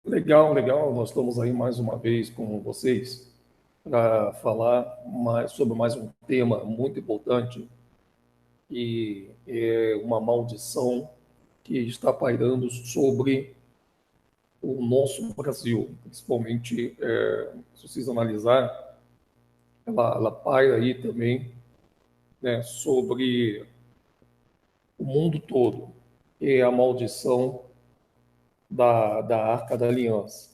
Legal, legal. Nós estamos aí mais uma vez com vocês para falar sobre mais um tema muito importante, que é uma maldição que está pairando sobre o nosso Brasil, principalmente, se vocês analisar, ela paira aí também, né, sobre o mundo todo, que é a maldição da Arca da Aliança.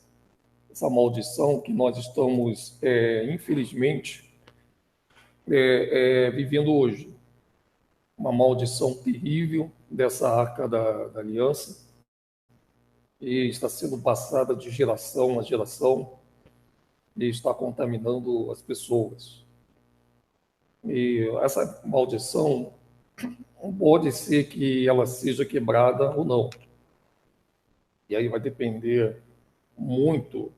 Essa maldição que nós estamos, infelizmente, vivendo hoje. Uma maldição terrível dessa Arca da Aliança, e está sendo passada de geração a geração e está contaminando as pessoas. E essa maldição pode ser que ela seja quebrada ou não. E aí vai depender muito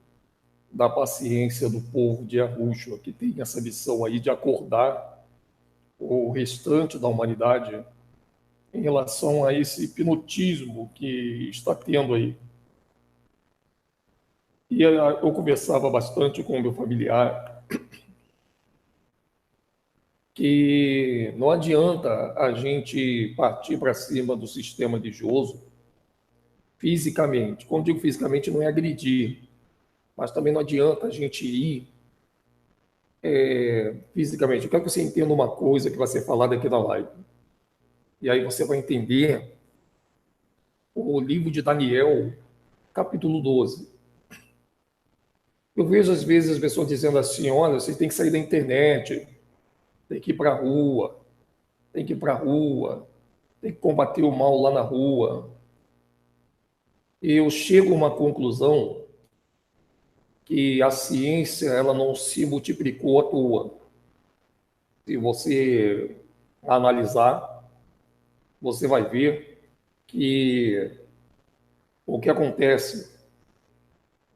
da paciência do povo de Arusha, que tem essa missão aí de acordar o restante da humanidade em relação a esse hipnotismo que está tendo aí. E eu conversava bastante com o meu familiar que não adianta a gente partir para cima do sistema religioso fisicamente. Quando digo fisicamente, não é agredir, mas também não adianta a gente ir fisicamente. Eu quero que você entenda uma coisa que vai ser falada aqui na live. E aí você vai entender o livro de Daniel, capítulo 12. Eu vejo às vezes as pessoas dizendo assim: olha, você tem que sair da internet, tem que ir para a rua, tem que ir para a rua, tem que combater o mal lá na rua. E eu chego a uma conclusão que a ciência ela não se multiplicou à toa. Se você analisar, você vai ver que o que acontece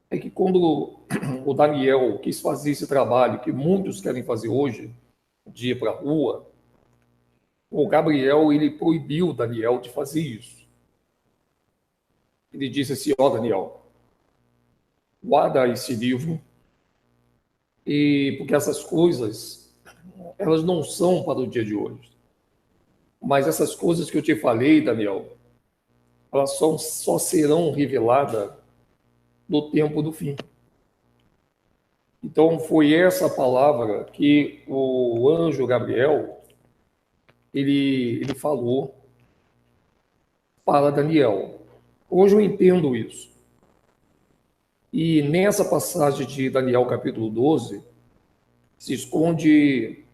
é que quando o Daniel quis fazer esse trabalho que muitos querem fazer hoje, de ir para a rua, o Gabriel ele proibiu o Daniel de fazer isso. Ele disse assim: ó, Daniel, guarda esse livro, e porque essas coisas elas não são para o dia de hoje. Mas essas coisas que eu te falei, Daniel, elas só serão reveladas no tempo do fim. Então foi essa palavra que o anjo Gabriel ele falou para Daniel. Hoje eu entendo isso. E nessa passagem de Daniel capítulo 12 se esconde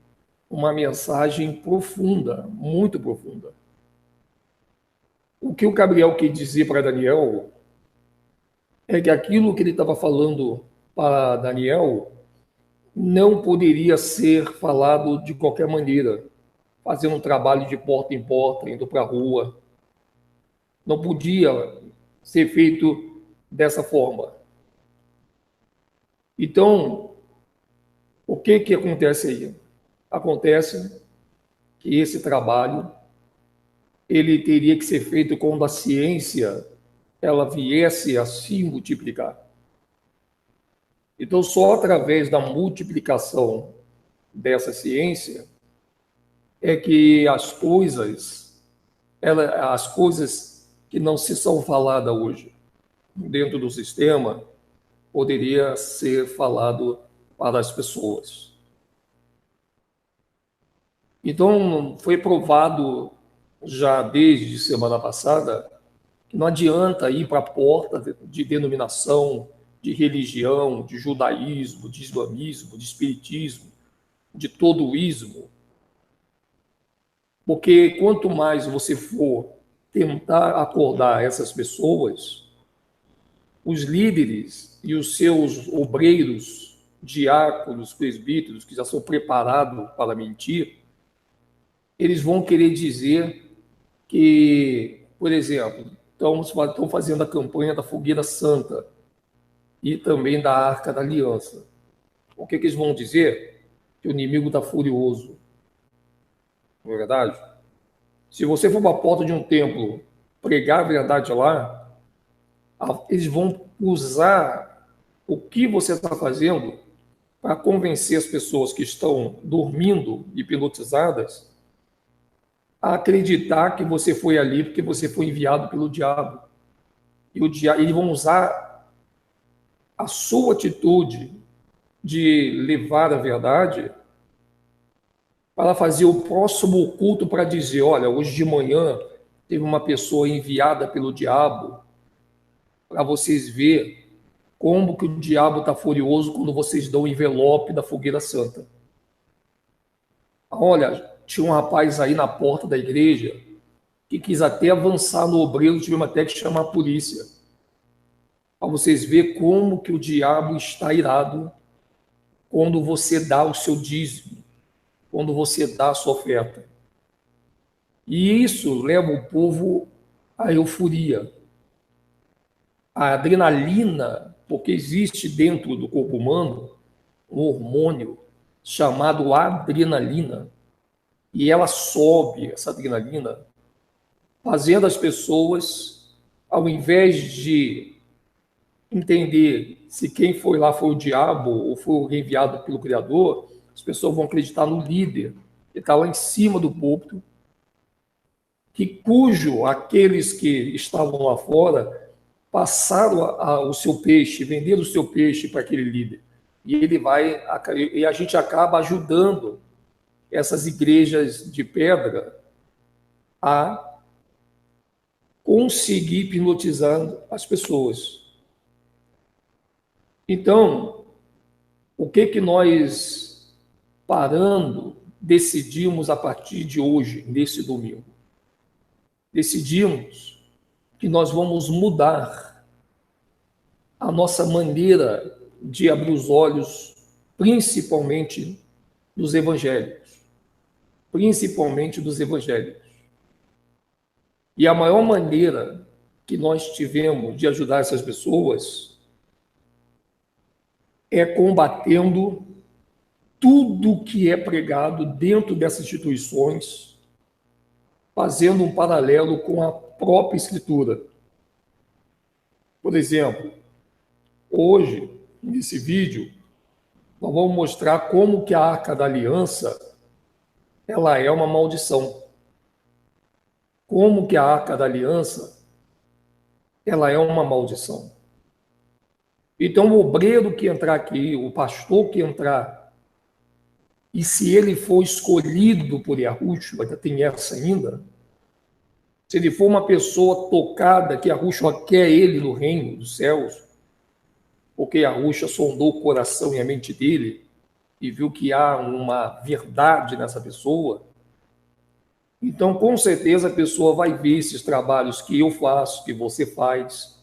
uma mensagem profunda, muito profunda. O que o Gabriel quer dizer para Daniel é que aquilo que ele estava falando para Daniel não poderia ser falado de qualquer maneira, fazendo um trabalho de porta em porta, indo para a rua. Não podia ser feito dessa forma. Então, o que que acontece aí? Acontece que esse trabalho ele teria que ser feito quando a ciência ela viesse a se multiplicar. Então, só através da multiplicação dessa ciência é que as coisas que não se são faladas hoje dentro do sistema, poderia ser falado para as pessoas. Então, foi provado já desde semana passada que não adianta ir para a porta de denominação, de religião, de judaísmo, de islamismo, de espiritismo, de todoísmo, porque quanto mais você for tentar acordar essas pessoas, os líderes e os seus obreiros, diáconos, presbíteros, que já são preparados para mentir, eles vão querer dizer que, por exemplo, estão fazendo a campanha da Fogueira Santa e também da Arca da Aliança. O que eles vão dizer? Que o inimigo está furioso. Não é verdade? Se você for para a porta de um templo pregar a verdade lá, Eles vão usar o que você está fazendo para convencer as pessoas que estão dormindo, hipnotizadas, a acreditar que você foi ali porque você foi enviado pelo diabo. E eles vão usar a sua atitude de levar a verdade para fazer o próximo culto para dizer, olha, hoje de manhã teve uma pessoa enviada pelo diabo para vocês verem como que o diabo está furioso quando vocês dão o envelope da fogueira santa. Olha, tinha um rapaz aí na porta da igreja que quis até avançar no obreiro, tivemos até que chamar a polícia. Para vocês verem como que o diabo está irado quando você dá o seu dízimo, quando você dá a sua oferta. E isso leva o povo à euforia. A adrenalina, porque existe dentro do corpo humano um hormônio chamado adrenalina, e ela sobe, essa adrenalina, fazendo as pessoas, ao invés de entender se quem foi lá foi o diabo ou foi o enviado pelo Criador, as pessoas vão acreditar no líder, que está lá em cima do púlpito, cujo aqueles que estavam lá fora passaram o seu peixe, venderam o seu peixe para aquele líder. E a gente acaba ajudando essas igrejas de pedra a conseguir hipnotizar as pessoas. Então, o que nós, parando, decidimos a partir de hoje, nesse domingo? Decidimos que nós vamos mudar a nossa maneira de abrir os olhos, principalmente dos evangélicos. Principalmente dos evangélicos. E a maior maneira que nós tivemos de ajudar essas pessoas é combatendo tudo que é pregado dentro dessas instituições, fazendo um paralelo com a própria Escritura. Por exemplo, hoje, nesse vídeo, nós vamos mostrar como que a Arca da Aliança ela é uma maldição. Como que a Arca da Aliança ela é uma maldição. Então, o obreiro que entrar aqui, o pastor que entrar, e se ele for escolhido por Yahushua, ainda tem essa ainda, se ele for uma pessoa tocada, que Yahushua quer ele no reino dos céus, porque Yahushua sondou o coração e a mente dele, e viu que há uma verdade nessa pessoa, então, com certeza, a pessoa vai ver esses trabalhos que eu faço, que você faz,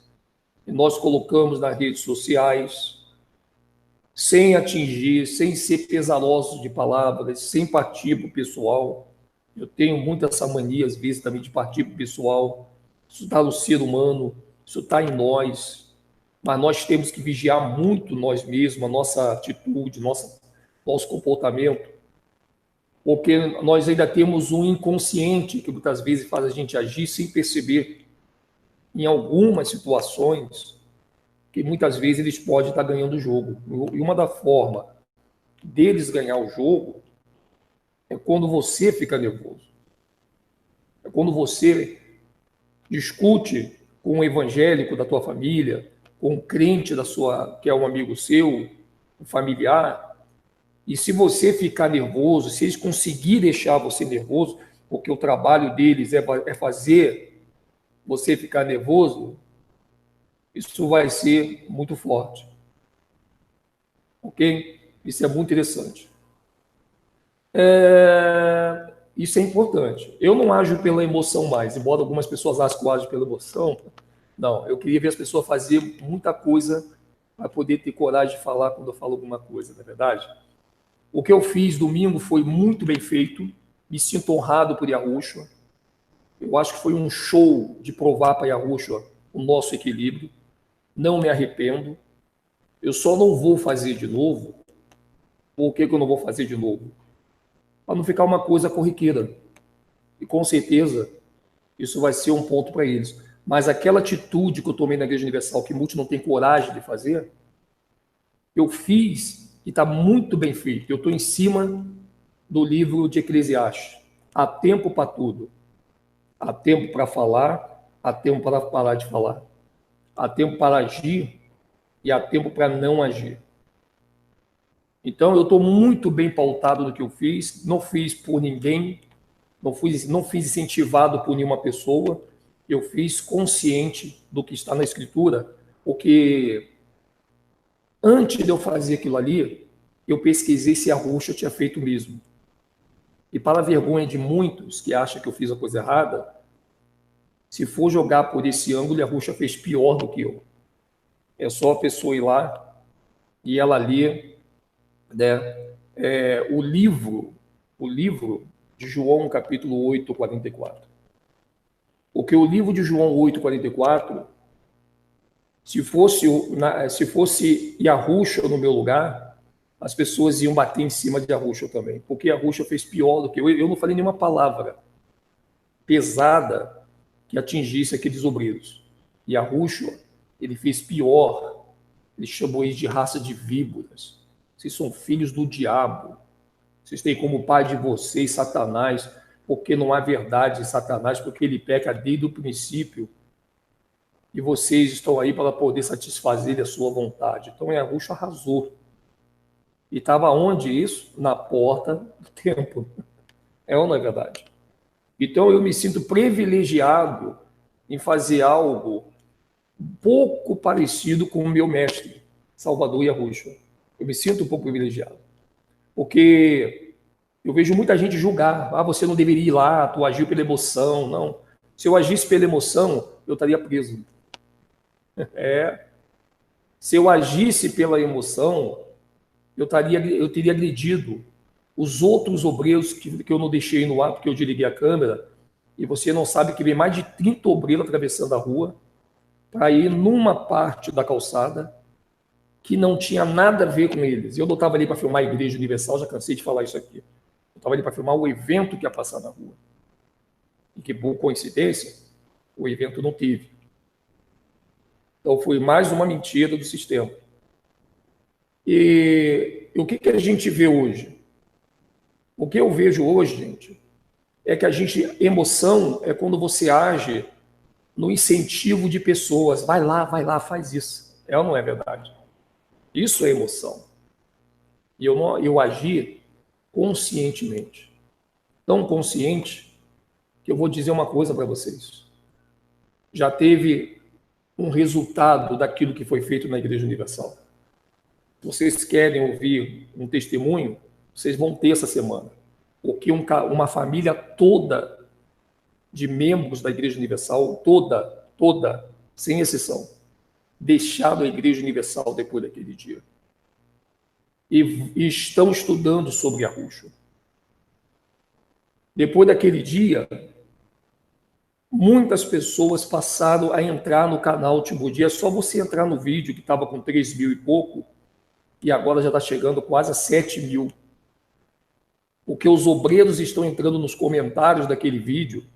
que nós colocamos nas redes sociais, sem atingir, sem ser pesarosos de palavras, sem partir para o pessoal. Eu tenho muito essa mania, às vezes, também de partir para o pessoal. Isso está no ser humano, isso está em nós, mas nós temos que vigiar muito nós mesmos, a nossa atitude, nosso comportamento, porque nós ainda temos um inconsciente que muitas vezes faz a gente agir sem perceber em algumas situações que muitas vezes eles podem estar ganhando o jogo. E uma da forma deles ganhar o jogo é quando você fica nervoso. É quando você discute com um evangélico da tua família, com um crente que é um amigo seu, um familiar, e se você ficar nervoso, se eles conseguirem deixar você nervoso, porque o trabalho deles é fazer você ficar nervoso, isso vai ser muito forte. Ok? Isso é muito interessante. Isso é importante. Eu não ajo pela emoção mais, embora algumas pessoas achem que eu ajo pela emoção. Não, eu queria ver as pessoas fazer muita coisa para poder ter coragem de falar quando eu falo alguma coisa, não é verdade? O que eu fiz domingo foi muito bem feito, me sinto honrado por Yahushua. Eu acho que foi um show de provar para Yahushua o nosso equilíbrio. Não me arrependo. Eu só não vou fazer de novo. Por que eu não vou fazer de novo? Para não ficar uma coisa corriqueira. E com certeza isso vai ser um ponto para eles. Mas aquela atitude que eu tomei na Igreja Universal, que muitos não têm coragem de fazer, eu fiz e está muito bem feito. Eu estou em cima do livro de Eclesiastes. Há tempo para tudo. Há tempo para falar, há tempo para parar de falar. Há tempo para agir e há tempo para não agir. Então, eu estou muito bem pautado no que eu fiz. Não fiz por ninguém, não fiz incentivado por nenhuma pessoa. Eu fiz consciente do que está na Escritura, porque antes de eu fazer aquilo ali, eu pesquisei se a Ruxa tinha feito mesmo. E para a vergonha de muitos que acham que eu fiz a coisa errada, se for jogar por esse ângulo, a Ruxa fez pior do que eu. É só a pessoa ir lá e ela lê, né, o livro de João, capítulo 8, 44. Porque o livro de João 8, 44, se fosse Yahushua no meu lugar, as pessoas iam bater em cima de Yahushua também. Porque Yahushua fez pior do que eu. Eu não falei nenhuma palavra pesada que atingisse aqueles obreiros. E Yahushua, ele fez pior. Ele chamou eles de raça de víboras. Vocês são filhos do diabo. Vocês têm como pai de vocês Satanás, porque não há verdade em Satanás, porque ele peca desde o princípio. E vocês estão aí para poder satisfazer a sua vontade. Então, Yahushua arrasou. E estava onde isso? Na porta do templo. É ou não é verdade? Então, eu me sinto privilegiado em fazer algo pouco parecido com o meu mestre, Salvador Yahushua. Eu me sinto um pouco privilegiado. Porque eu vejo muita gente julgar. Ah, você não deveria ir lá, tu agiu pela emoção. Não. Se eu agisse pela emoção, eu estaria preso. Se eu agisse pela emoção, eu teria agredido os outros obreiros que eu não deixei no ar, porque eu desliguei a câmera, e você não sabe que vem mais de 30 obreiros atravessando a rua para ir numa parte da calçada que não tinha nada a ver com eles. Eu não estava ali para filmar a Igreja Universal, já cansei de falar isso aqui. Eu estava ali para filmar o evento que ia passar na rua. E que, por coincidência, o evento não teve. Então, foi mais uma mentira do sistema. E o que a gente vê hoje? O que eu vejo hoje, gente, é que emoção é quando você age no incentivo de pessoas. Vai lá, faz isso. É ou não é verdade? Isso é emoção. E eu agi conscientemente. Tão consciente que eu vou dizer uma coisa para vocês. Já teve um resultado daquilo que foi feito na Igreja Universal. Se vocês querem ouvir um testemunho, vocês vão ter essa semana. Porque uma família toda de membros da Igreja Universal, toda, sem exceção, deixaram a Igreja Universal depois daquele dia. E estão estudando sobre Yahushua. Depois daquele dia, muitas pessoas passaram a entrar no canal Último Dia. É só você entrar no vídeo, que estava com 3 mil e pouco, e agora já está chegando quase a 7 mil. Porque os obreiros estão entrando nos comentários daquele vídeo,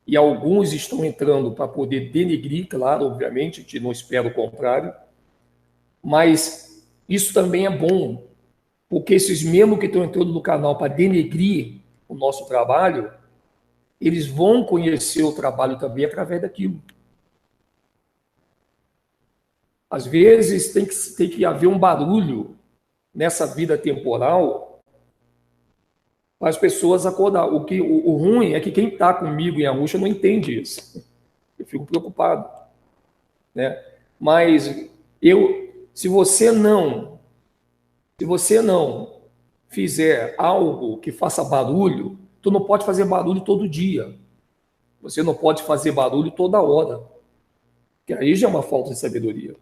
e alguns estão entrando para poder denegrir, claro, obviamente, que não espero o contrário, mas isso também é bom, porque esses mesmos que estão entrando no canal para denegrir o nosso trabalho, eles vão conhecer o trabalho também através daquilo. Às vezes tem que haver um barulho nessa vida temporal para as pessoas acordar. O ruim é que quem está comigo em Arusha não entende isso. Eu fico preocupado, né? Mas se você não fizer algo que faça barulho, tu não pode fazer barulho todo dia. Você não pode fazer barulho toda hora. Que aí já é uma falta de sabedoria.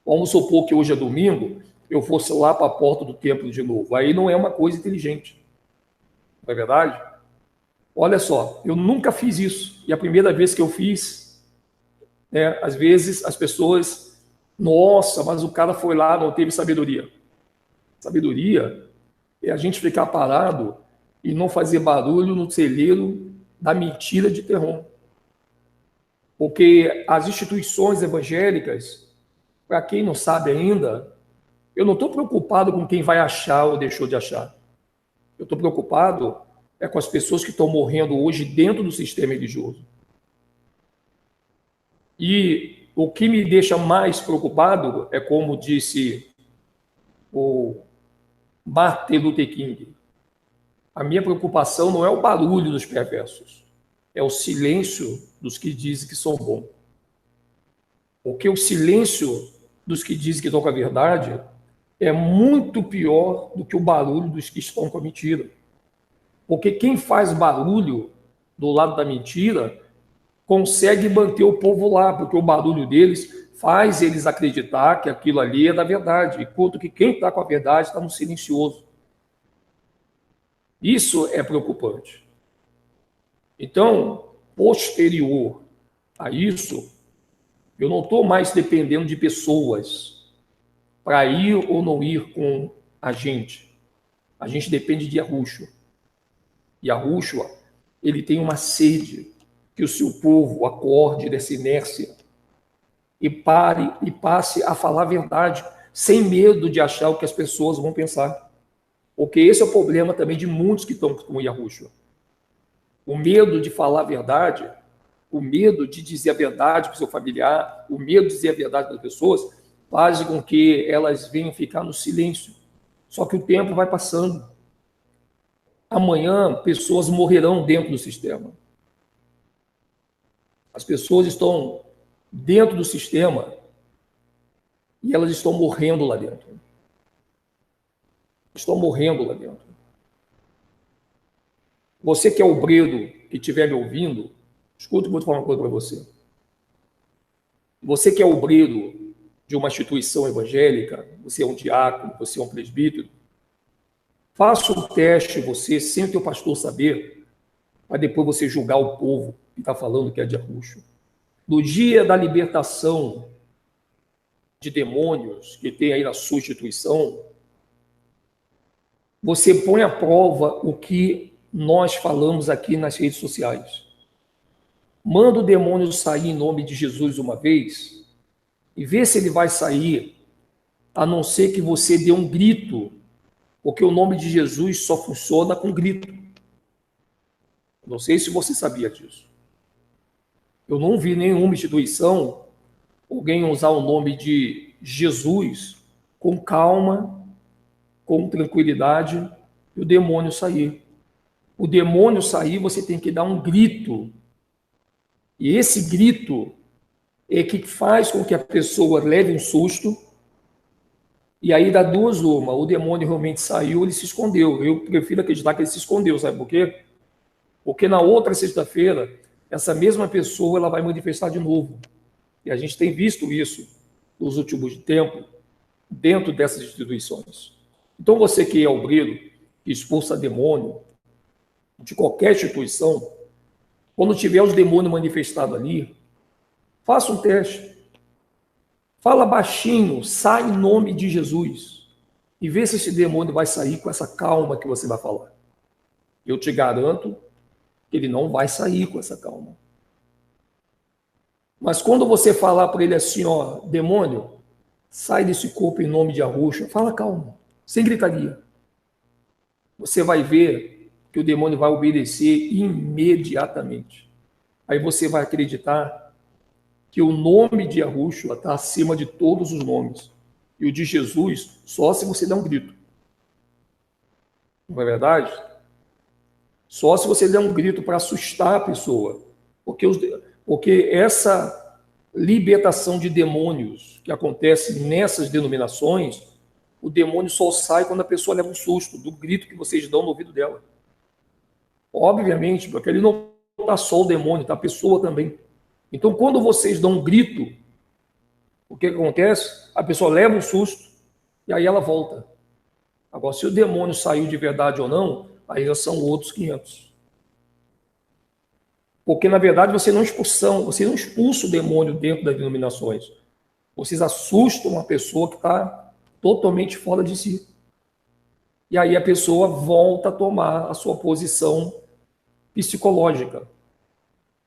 Vamos supor que hoje é domingo, eu fosse lá para a porta do templo de novo. Aí não é uma coisa inteligente. Não é verdade? Olha só, eu nunca fiz isso. E a primeira vez que eu fiz, né, às vezes as pessoas, nossa, mas o cara foi lá, não teve sabedoria. Sabedoria é a gente ficar parado e não fazer barulho no celeiro da mentira de terror. Porque as instituições evangélicas, para quem não sabe ainda, eu não estou preocupado com quem vai achar ou deixou de achar. Eu estou preocupado com as pessoas que estão morrendo hoje dentro do sistema religioso. E o que me deixa mais preocupado é, como disse o Martin Luther King, a minha preocupação não é o barulho dos perversos, é o silêncio dos que dizem que são bons. Porque o silêncio dos que dizem que estão com a verdade é muito pior do que o barulho dos que estão com a mentira. Porque quem faz barulho do lado da mentira consegue manter o povo lá, porque o barulho deles faz eles acreditar que aquilo ali é da verdade, enquanto que quem está com a verdade está no silencioso. Isso é preocupante. Então, posterior a isso, eu não estou mais dependendo de pessoas para ir ou não ir com a gente. A gente depende de Yahushua. E Yahushua, ele tem uma sede que o seu povo acorde dessa inércia e pare e passe a falar a verdade, sem medo de achar o que as pessoas vão pensar. Porque esse é o problema também de muitos que estão com Yahushua. O medo de falar a verdade, o medo de dizer a verdade para o seu familiar, o medo de dizer a verdade para as pessoas, faz com que elas venham ficar no silêncio. Só que o tempo vai passando. Amanhã, pessoas morrerão dentro do sistema. As pessoas estão dentro do sistema e elas estão morrendo lá dentro. Estão morrendo lá dentro. Você que é obreiro, que estiver me ouvindo, escuta que eu vou falar uma coisa para você. Você que é obreiro de uma instituição evangélica, você é um diácono, você é um presbítero, faça um teste você, sem o teu pastor saber, para depois você julgar o povo que está falando que é de Yahushua. No dia da libertação de demônios que tem aí na sua instituição, você põe à prova o que nós falamos aqui nas redes sociais. Manda o demônio sair em nome de Jesus uma vez e vê se ele vai sair, a não ser que você dê um grito, porque o nome de Jesus só funciona com grito. Não sei se você sabia disso. Eu não vi nenhuma instituição alguém usar o nome de Jesus com calma, com tranquilidade, e o demônio sair. O demônio sair, você tem que dar um grito. E esse grito é que faz com que a pessoa leve um susto, e aí dá duas uma. O demônio realmente saiu, ele se escondeu. Eu prefiro acreditar que ele se escondeu, sabe por quê? Porque na outra sexta-feira, essa mesma pessoa ela vai manifestar de novo. E a gente tem visto isso nos últimos tempos, dentro dessas instituições. Então, você que é obreiro, que expulsa demônio de qualquer instituição, quando tiver os demônios manifestados ali, faça um teste. Fala baixinho, sai em nome de Jesus. E vê se esse demônio vai sair com essa calma que você vai falar. Eu te garanto que ele não vai sair com essa calma. Mas quando você falar para ele assim, ó, demônio, sai desse corpo em nome de Yahushua, fala calma, sem gritaria. Você vai ver que o demônio vai obedecer imediatamente. Aí você vai acreditar que o nome de Yahushua está acima de todos os nomes. E o de Jesus, só se você der um grito. Não é verdade? Só se você der um grito para assustar a pessoa. Porque essa libertação de demônios que acontece nessas denominações, o demônio só sai quando a pessoa leva um susto do grito que vocês dão no ouvido dela. Obviamente, porque ele não está só o demônio, está a pessoa também. Então, quando vocês dão um grito, o que acontece? A pessoa leva um susto e aí ela volta. Agora, se o demônio saiu de verdade ou não, aí já são outros 500. Porque, na verdade, você não expulsa o demônio dentro das denominações. Vocês assustam uma pessoa que está totalmente fora de si. E aí a pessoa volta a tomar a sua posição psicológica.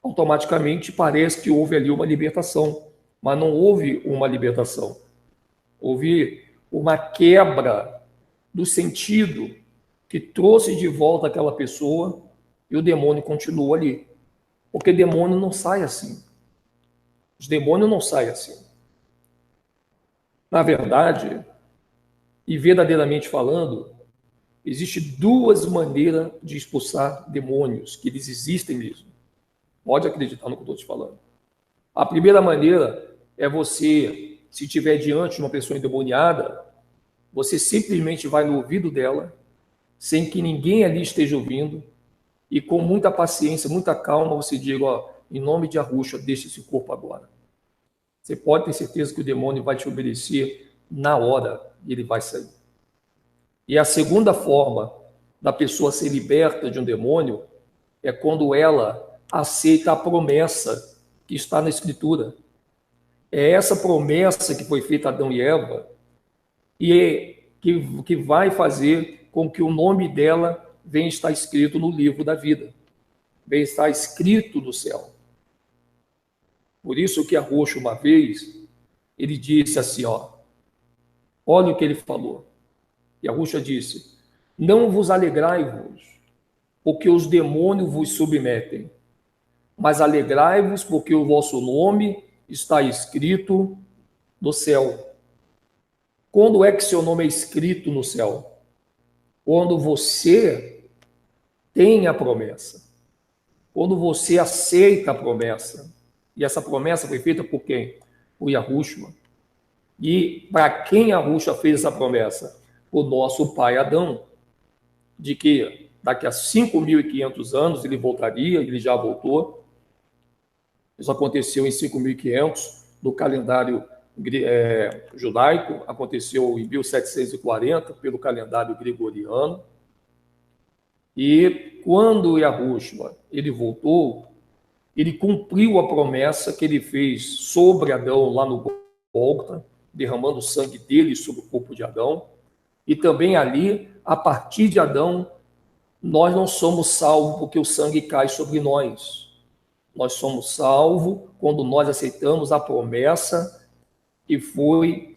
automaticamente parece que houve ali uma libertação, mas não houve uma libertação. Houve uma quebra do sentido que trouxe de volta aquela pessoa e o demônio continua ali. Porque demônio não sai assim. Os demônios não saem assim. Na verdade, e verdadeiramente falando, existem duas maneiras de expulsar demônios, que eles existem mesmo. Pode acreditar no que eu estou te falando. A primeira maneira é você, se estiver diante de uma pessoa endemoniada, você simplesmente vai no ouvido dela, sem que ninguém ali esteja ouvindo, e com muita paciência, muita calma, você diga, ó, em nome de Arruxa, deixe esse corpo agora. Você pode ter certeza que o demônio vai te obedecer na hora e ele vai sair. E a segunda forma da pessoa ser liberta de um demônio é quando ela aceita a promessa que está na Escritura. É essa promessa que foi feita a Adão e Eva e que vai fazer com que o nome dela venha estar escrito no livro da vida, venha estar escrito no céu. Por isso que Arroxo, uma vez, ele disse assim, ó, olha o que ele falou. E Arruxa disse, não vos alegrai-vos, porque os demônios vos submetem, mas alegrai-vos porque o vosso nome está escrito no céu. Quando é que seu nome é escrito no céu? Quando você tem a promessa. Quando você aceita a promessa. E essa promessa foi feita por quem? Por Yahushua. E para quem Yahushua fez essa promessa? O nosso pai Adão, de que daqui a 5.500 anos ele voltaria, ele já voltou. Isso aconteceu em 5.500 no calendário judaico, aconteceu em 1740 pelo calendário gregoriano. E quando Yahushua ele voltou, ele cumpriu a promessa que ele fez sobre Adão lá no Gólgota, derramando o sangue dele sobre o corpo de Adão. E também ali, a partir de Adão, nós não somos salvos porque o sangue cai sobre nós. Nós somos salvos quando nós aceitamos a promessa que foi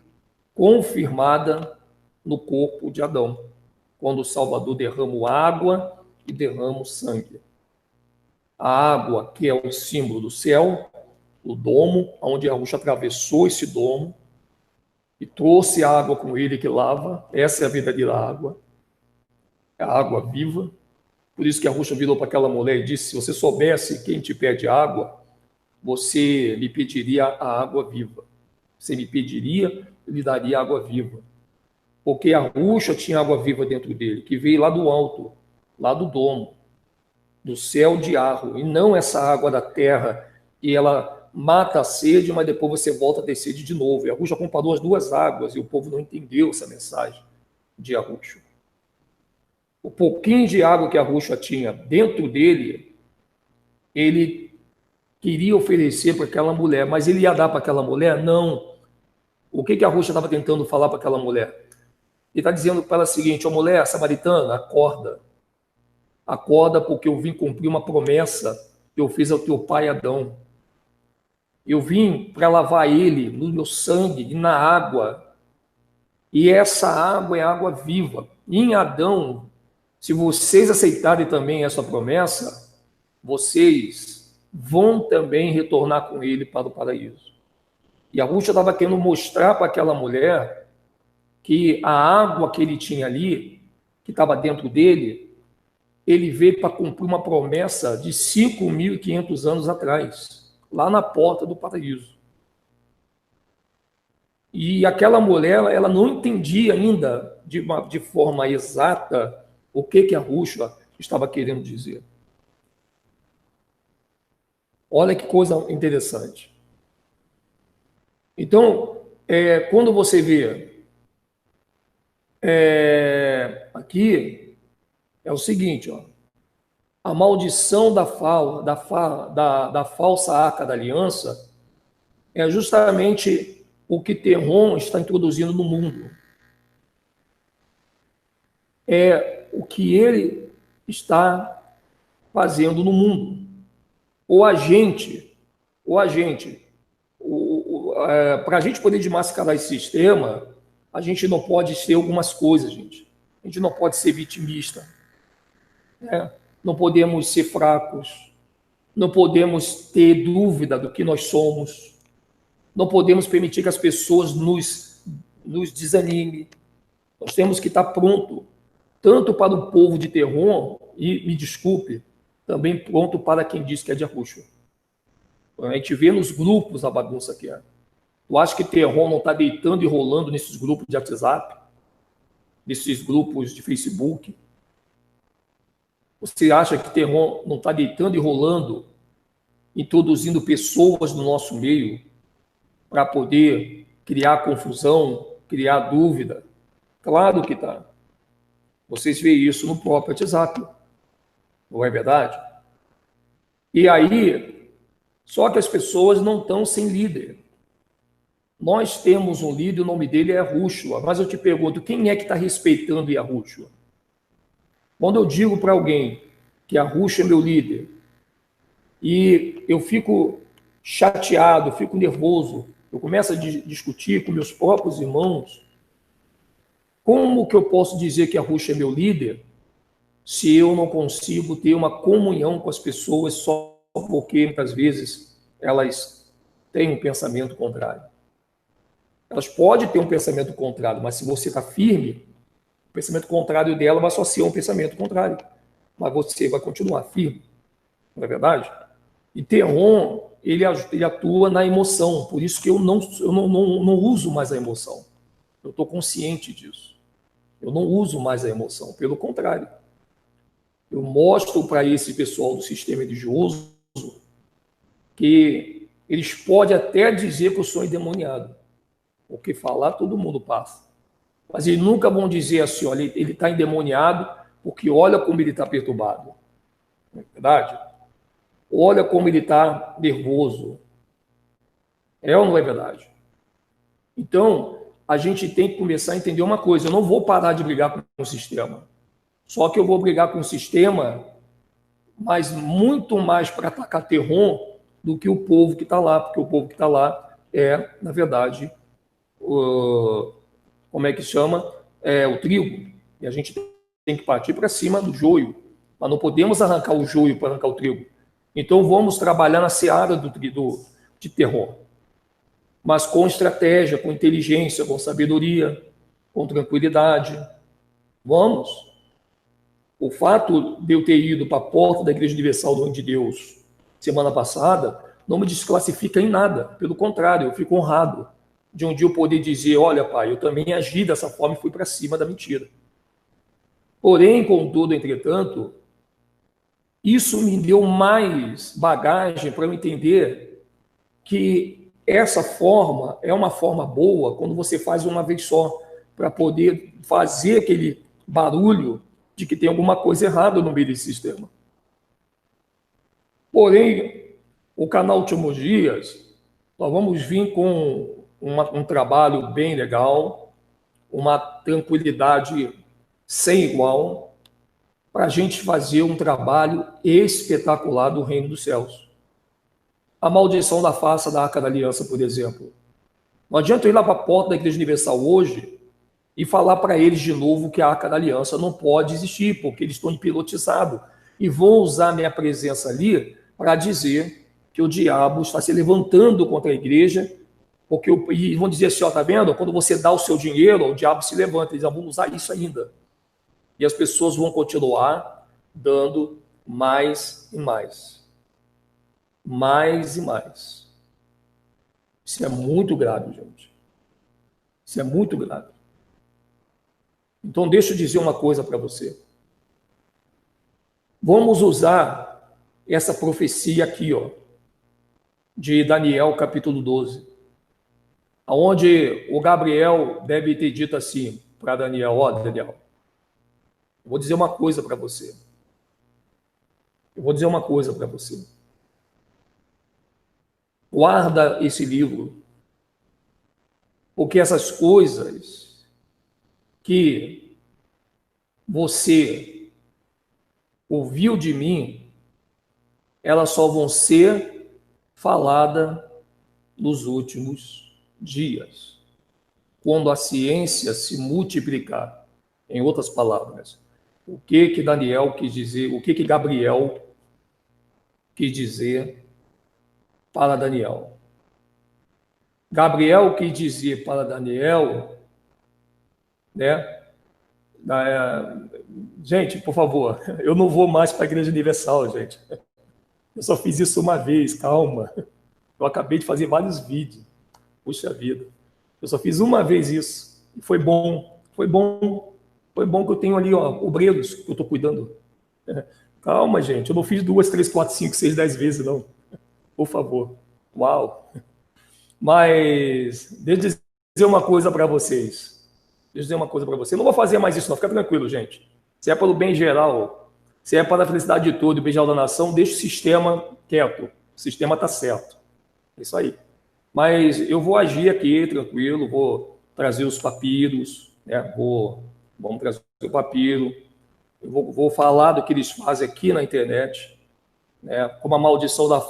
confirmada no corpo de Adão, quando o Salvador derrama água e derrama o sangue. A água, que é o símbolo do céu, o domo, onde Yahushua atravessou esse domo e trouxe a água com ele que lava, essa é a verdadeira água, é a água viva. Por isso que Yahushua virou para aquela mulher e disse, se você soubesse quem te pede água, você me pediria a água viva. Você me pediria, eu lhe daria água viva. Porque Yahushua tinha água viva dentro dele, que veio lá do alto, lá do domo, do céu de Arro, e não essa água da terra, que ela mata a sede, mas depois você volta a ter sede de novo. Yahushua comparou as duas águas, e o povo não entendeu essa mensagem de Yahushua. O pouquinho de água que Yahushua tinha dentro dele, ele queria oferecer para aquela mulher, mas ele ia dar para aquela mulher? Não. O que Yahushua estava tentando falar para aquela mulher? Ele está dizendo para ela o seguinte, ó mulher samaritana, acorda. Acorda porque eu vim cumprir uma promessa que eu fiz ao teu pai Adão. Eu vim para lavar ele no meu sangue e na água. E essa água é água viva. E em Adão, se vocês aceitarem também essa promessa, vocês vão também retornar com ele para o paraíso. E a Rússia estava querendo mostrar para aquela mulher que a água que ele tinha ali, que estava dentro dele, ele veio para cumprir uma promessa de 5.500 anos atrás, lá na porta do paraíso. E aquela mulher, ela não entendia ainda de forma exata o que a Rússia estava querendo dizer. Olha que coisa interessante. Então, quando você vê aqui, é o seguinte, ó, a maldição da falsa arca da aliança é justamente o que Terron está introduzindo no mundo. É o que ele está fazendo no mundo. ou a gente, para a gente poder desmascarar esse sistema, a gente não pode ser algumas coisas, gente. A gente não pode ser vitimista, né? Não podemos ser fracos, não podemos ter dúvida do que nós somos, não podemos permitir que as pessoas nos desanimem. Nós temos que estar pronto, tanto para o povo de Terron, e me desculpe, também pronto para quem diz que é de Arusha. A gente vê nos grupos a bagunça que é. Tu acha que Terron não está deitando e rolando nesses grupos de WhatsApp, nesses grupos de Facebook? Você acha que Terron não está deitando e rolando, introduzindo pessoas no nosso meio para poder criar confusão, criar dúvida? Claro que está. Vocês veem isso no próprio WhatsApp, não é verdade? E aí, só que as pessoas não estão sem líder. Nós temos um líder, o nome dele é Yahushua, mas eu te pergunto, quem é que está respeitando Yahushua? Quando eu digo para alguém que Yahushua é meu líder, e eu fico chateado, fico nervoso, eu começo a discutir com meus próprios irmãos, como que eu posso dizer que Yahushua é meu líder se eu não consigo ter uma comunhão com as pessoas só porque, muitas vezes, elas têm um pensamento contrário? Elas podem ter um pensamento contrário, mas se você está firme, o pensamento contrário dela vai só ser um pensamento contrário. Mas você vai continuar firme, não é verdade? E Terron, ele atua na emoção, por isso que eu não uso mais a emoção. Eu estou consciente disso. Eu não uso mais a emoção, pelo contrário. Eu mostro para esse pessoal do sistema religioso que eles podem até dizer que eu sou endemoniado, porque falar todo mundo passa. Mas eles nunca vão dizer assim, olha, ele está endemoniado porque olha como ele está perturbado. Não é verdade? Olha como ele está nervoso. É ou não é verdade? Então, a gente tem que começar a entender uma coisa. Eu não vou parar de brigar com o sistema. Só que eu vou brigar com o sistema, mas muito mais para atacar Terron do que o povo que está lá. Porque o povo que está lá é, na verdade, como é que chama? É o trigo. E a gente tem que partir para cima do joio. Mas não podemos arrancar o joio para arrancar o trigo. Então vamos trabalhar na seara de Terron, mas com estratégia, com inteligência, com sabedoria, com tranquilidade. Vamos. O fato de eu ter ido para a porta da Igreja Universal do Reino de Deus semana passada não me desclassifica em nada. Pelo contrário, eu fico honrado de um dia eu poder dizer, olha, pai, eu também agi dessa forma e fui para cima da mentira. Porém, contudo, entretanto, isso me deu mais bagagem para eu entender que essa forma é uma forma boa quando você faz uma vez só, para poder fazer aquele barulho de que tem alguma coisa errada no meio desse sistema. Porém, o canal Últimos Dias, nós vamos vir com um trabalho bem legal, uma tranquilidade sem igual, para a gente fazer um trabalho espetacular do Reino dos Céus. A maldição da farsa da Arca da Aliança, por exemplo. Não adianta eu ir lá para a porta da Igreja Universal hoje e falar para eles de novo que a Arca da Aliança não pode existir, porque eles estão hipnotizados. E vão usar minha presença ali para dizer que o diabo está se levantando contra a igreja, porque e vão dizer assim, ó, tá vendo? Quando você dá o seu dinheiro, o diabo se levanta, eles vão usar isso ainda. E as pessoas vão continuar dando mais e mais. Mais e mais. Isso é muito grave, gente. Isso é muito grave. Então, deixa eu dizer uma coisa para você. Vamos usar essa profecia aqui, ó, de Daniel, capítulo 12, onde o Gabriel deve ter dito assim para Daniel, ó, Daniel, eu vou dizer uma coisa para você. Eu vou dizer uma coisa para você. Guarda esse livro, porque essas coisas que você ouviu de mim elas só vão ser faladas nos últimos dias, quando a ciência se multiplicar. Em outras palavras, o que Daniel quis dizer, o que Gabriel quis dizer para Daniel? Gabriel quis dizer para Daniel, né? Gente, por favor, eu não vou mais para a Igreja Universal, gente. Eu só fiz isso uma vez, calma. Eu acabei de fazer vários vídeos. Puxa vida. Eu só fiz uma vez isso. E foi bom. Foi bom. Foi bom que eu tenho ali, ó, obreiros que eu estou cuidando. Calma, gente. Eu não fiz 2, 3, 4, 5, 6, 10 vezes, não. Por favor. Uau. Mas deixa eu dizer uma coisa para vocês. Deixa eu dizer uma coisa para vocês. Eu não vou fazer mais isso, não. Fica tranquilo, gente. Se é pelo bem geral, se é para a felicidade de todo e o bem geral da nação, deixa o sistema quieto. O sistema está certo. É isso aí. Mas eu vou agir aqui tranquilo, vou trazer os papiros, né? Vamos trazer o papiro, eu vou falar do que eles fazem aqui na internet, né? Como a maldição da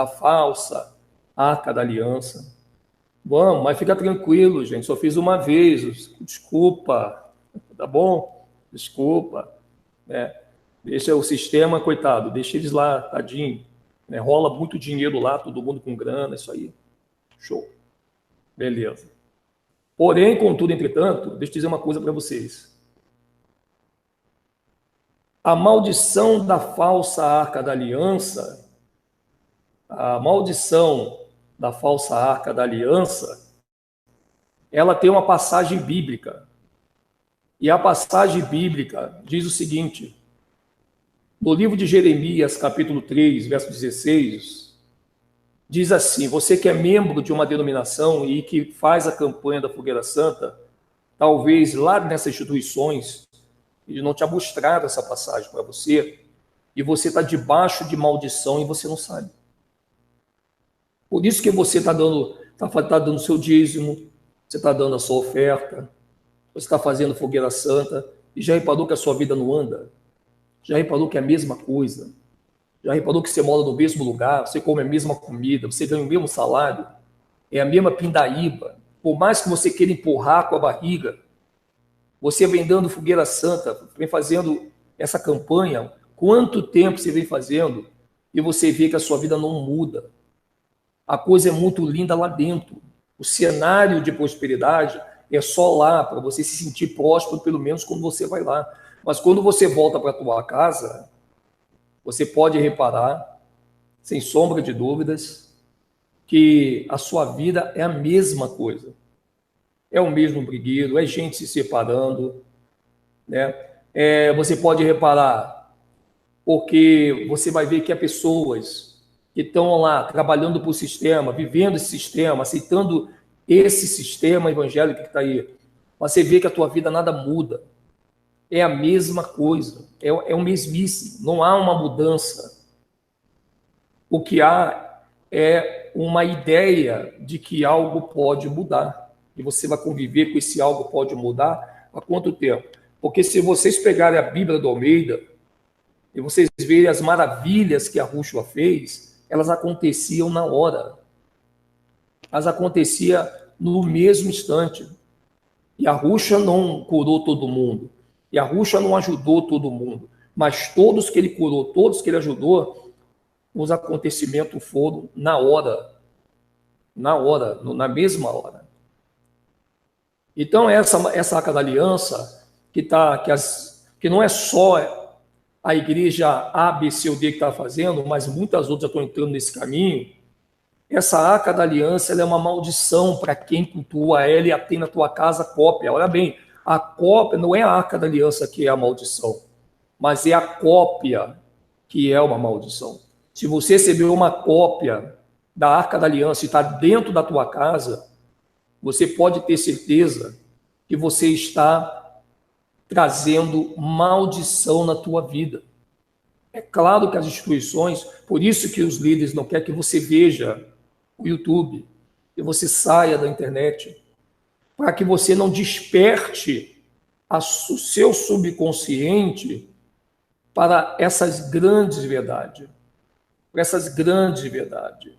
falsa arca da aliança. Vamos, mas fica tranquilo, gente, só fiz uma vez, desculpa, tá bom? Desculpa, né? Deixa o sistema, coitado, deixa eles lá, tadinho, né? Rola muito dinheiro lá, todo mundo com grana, isso aí. Show. Beleza. Porém, contudo, entretanto, deixa eu dizer uma coisa para vocês. A maldição da falsa arca da aliança, a maldição da falsa arca da aliança, ela tem uma passagem bíblica. E a passagem bíblica diz o seguinte: no livro de Jeremias, capítulo 3, verso 16, diz assim: você que é membro de uma denominação e que faz a campanha da Fogueira Santa, talvez lá nessas instituições, eles não tinham mostrado essa passagem para você, e você está debaixo de maldição e você não sabe. Por isso que você está dando o seu dízimo, você está dando a sua oferta, você está fazendo Fogueira Santa, e já reparou que a sua vida não anda? Já reparou que é a mesma coisa? Já reparou que você mora no mesmo lugar, você come a mesma comida, você ganha o mesmo salário, é a mesma pindaíba? Por mais que você queira empurrar com a barriga, você vem dando Fogueira Santa, vem fazendo essa campanha, quanto tempo você vem fazendo, e você vê que a sua vida não muda. A coisa é muito linda lá dentro. O cenário de prosperidade é só lá, para você se sentir próspero, pelo menos quando você vai lá. Mas quando você volta para a tua casa, você pode reparar, sem sombra de dúvidas, que a sua vida é a mesma coisa. É o mesmo brigueiro, é gente se separando, né? Você pode reparar, porque você vai ver que há pessoas que estão lá trabalhando para o sistema, vivendo esse sistema, aceitando esse sistema evangélico que está aí. Você vê que a tua vida nada muda. É a mesma coisa, é o mesmíssimo, não há uma mudança. O que há é uma ideia de que algo pode mudar. E você vai conviver com esse algo pode mudar há quanto tempo? Porque se vocês pegarem a Bíblia do Almeida e vocês verem as maravilhas que a Rúshua fez, elas aconteciam na hora. Elas aconteciam no mesmo instante. E a Rúshua não curou todo mundo. E a Rúshua não ajudou todo mundo. Mas todos que ele curou, todos que ele ajudou, os acontecimentos foram na hora. Na hora, na mesma hora. Então, essa arca da aliança, que não é só a igreja A, B, C ou D que está fazendo, mas muitas outras já estão entrando nesse caminho. Essa arca da aliança ela é uma maldição para quem cultua ela e tem na tua casa cópia. Olha bem, a cópia não é a arca da aliança que é a maldição, mas é a cópia que é uma maldição. Se você recebeu uma cópia da arca da aliança e está dentro da tua casa, você pode ter certeza que você está trazendo maldição na tua vida. É claro que as instituições, por isso que os líderes não querem que você veja o YouTube, que você saia da internet, para que você não desperte o seu subconsciente para essas grandes verdades. para essas grandes verdades.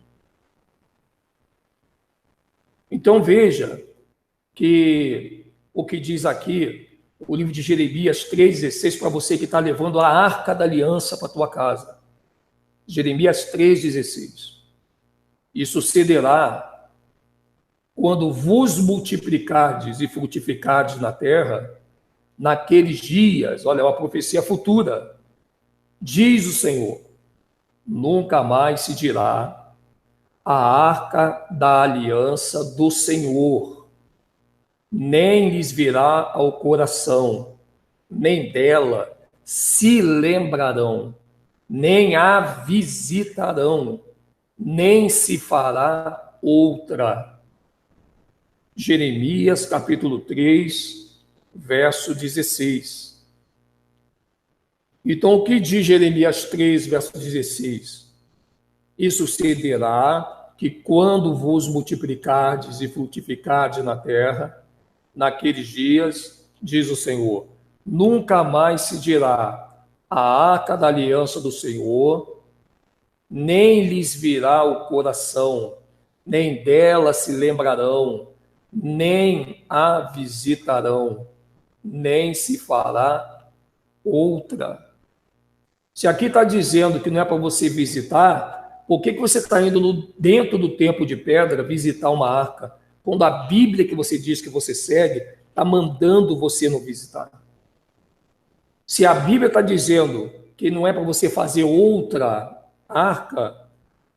Então veja que o que diz aqui, o livro de Jeremias 3,16, para você que está levando a arca da aliança para a tua casa. Jeremias 3,16. E sucederá quando vos multiplicardes e frutificardes na terra, naqueles dias, olha, é uma profecia futura, diz o Senhor, nunca mais se dirá a arca da aliança do Senhor, nem lhes virá ao coração, nem dela se lembrarão, nem a visitarão, nem se fará outra. Jeremias capítulo 3, verso 16. Então, o que diz Jeremias 3, verso 16? E sucederá que quando vos multiplicardes e frutificardes na terra, naqueles dias, diz o Senhor, nunca mais se dirá a arca da aliança do Senhor, nem lhes virá o coração, nem dela se lembrarão, nem a visitarão, nem se fará outra. Se aqui está dizendo que não é para você visitar, por que você está indo dentro do templo de pedra visitar uma arca, quando a Bíblia que você diz que você segue está mandando você não visitar? Se a Bíblia está dizendo que não é para você fazer outra arca,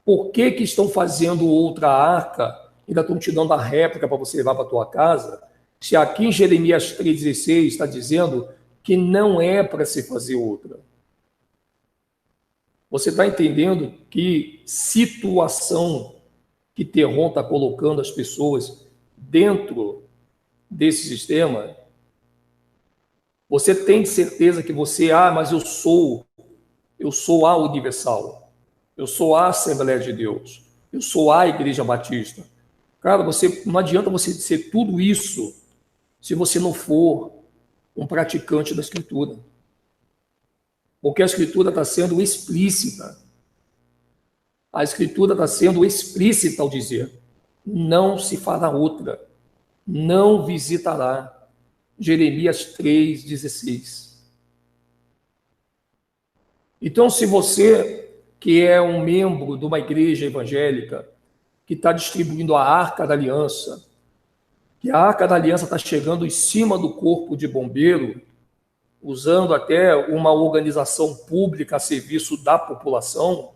por que estão fazendo outra arca? Ainda estão te dando a réplica para você levar para a tua casa? Se aqui em Jeremias 3,16 está dizendo que não é para se fazer outra. Você está entendendo que situação que Terron está colocando as pessoas dentro desse sistema? Você tem certeza que você, mas eu sou a Universal, eu sou a Assembleia de Deus, eu sou a Igreja Batista. Cara, não adianta você ser tudo isso se você não for um praticante da Escritura. Porque a Escritura está sendo explícita. A Escritura está sendo explícita ao dizer, não se fará outra, não visitará. Jeremias 3,16. Então, se você, que é um membro de uma igreja evangélica, que está distribuindo a Arca da Aliança, que a Arca da Aliança está chegando em cima do corpo de bombeiro, usando até uma organização pública a serviço da população,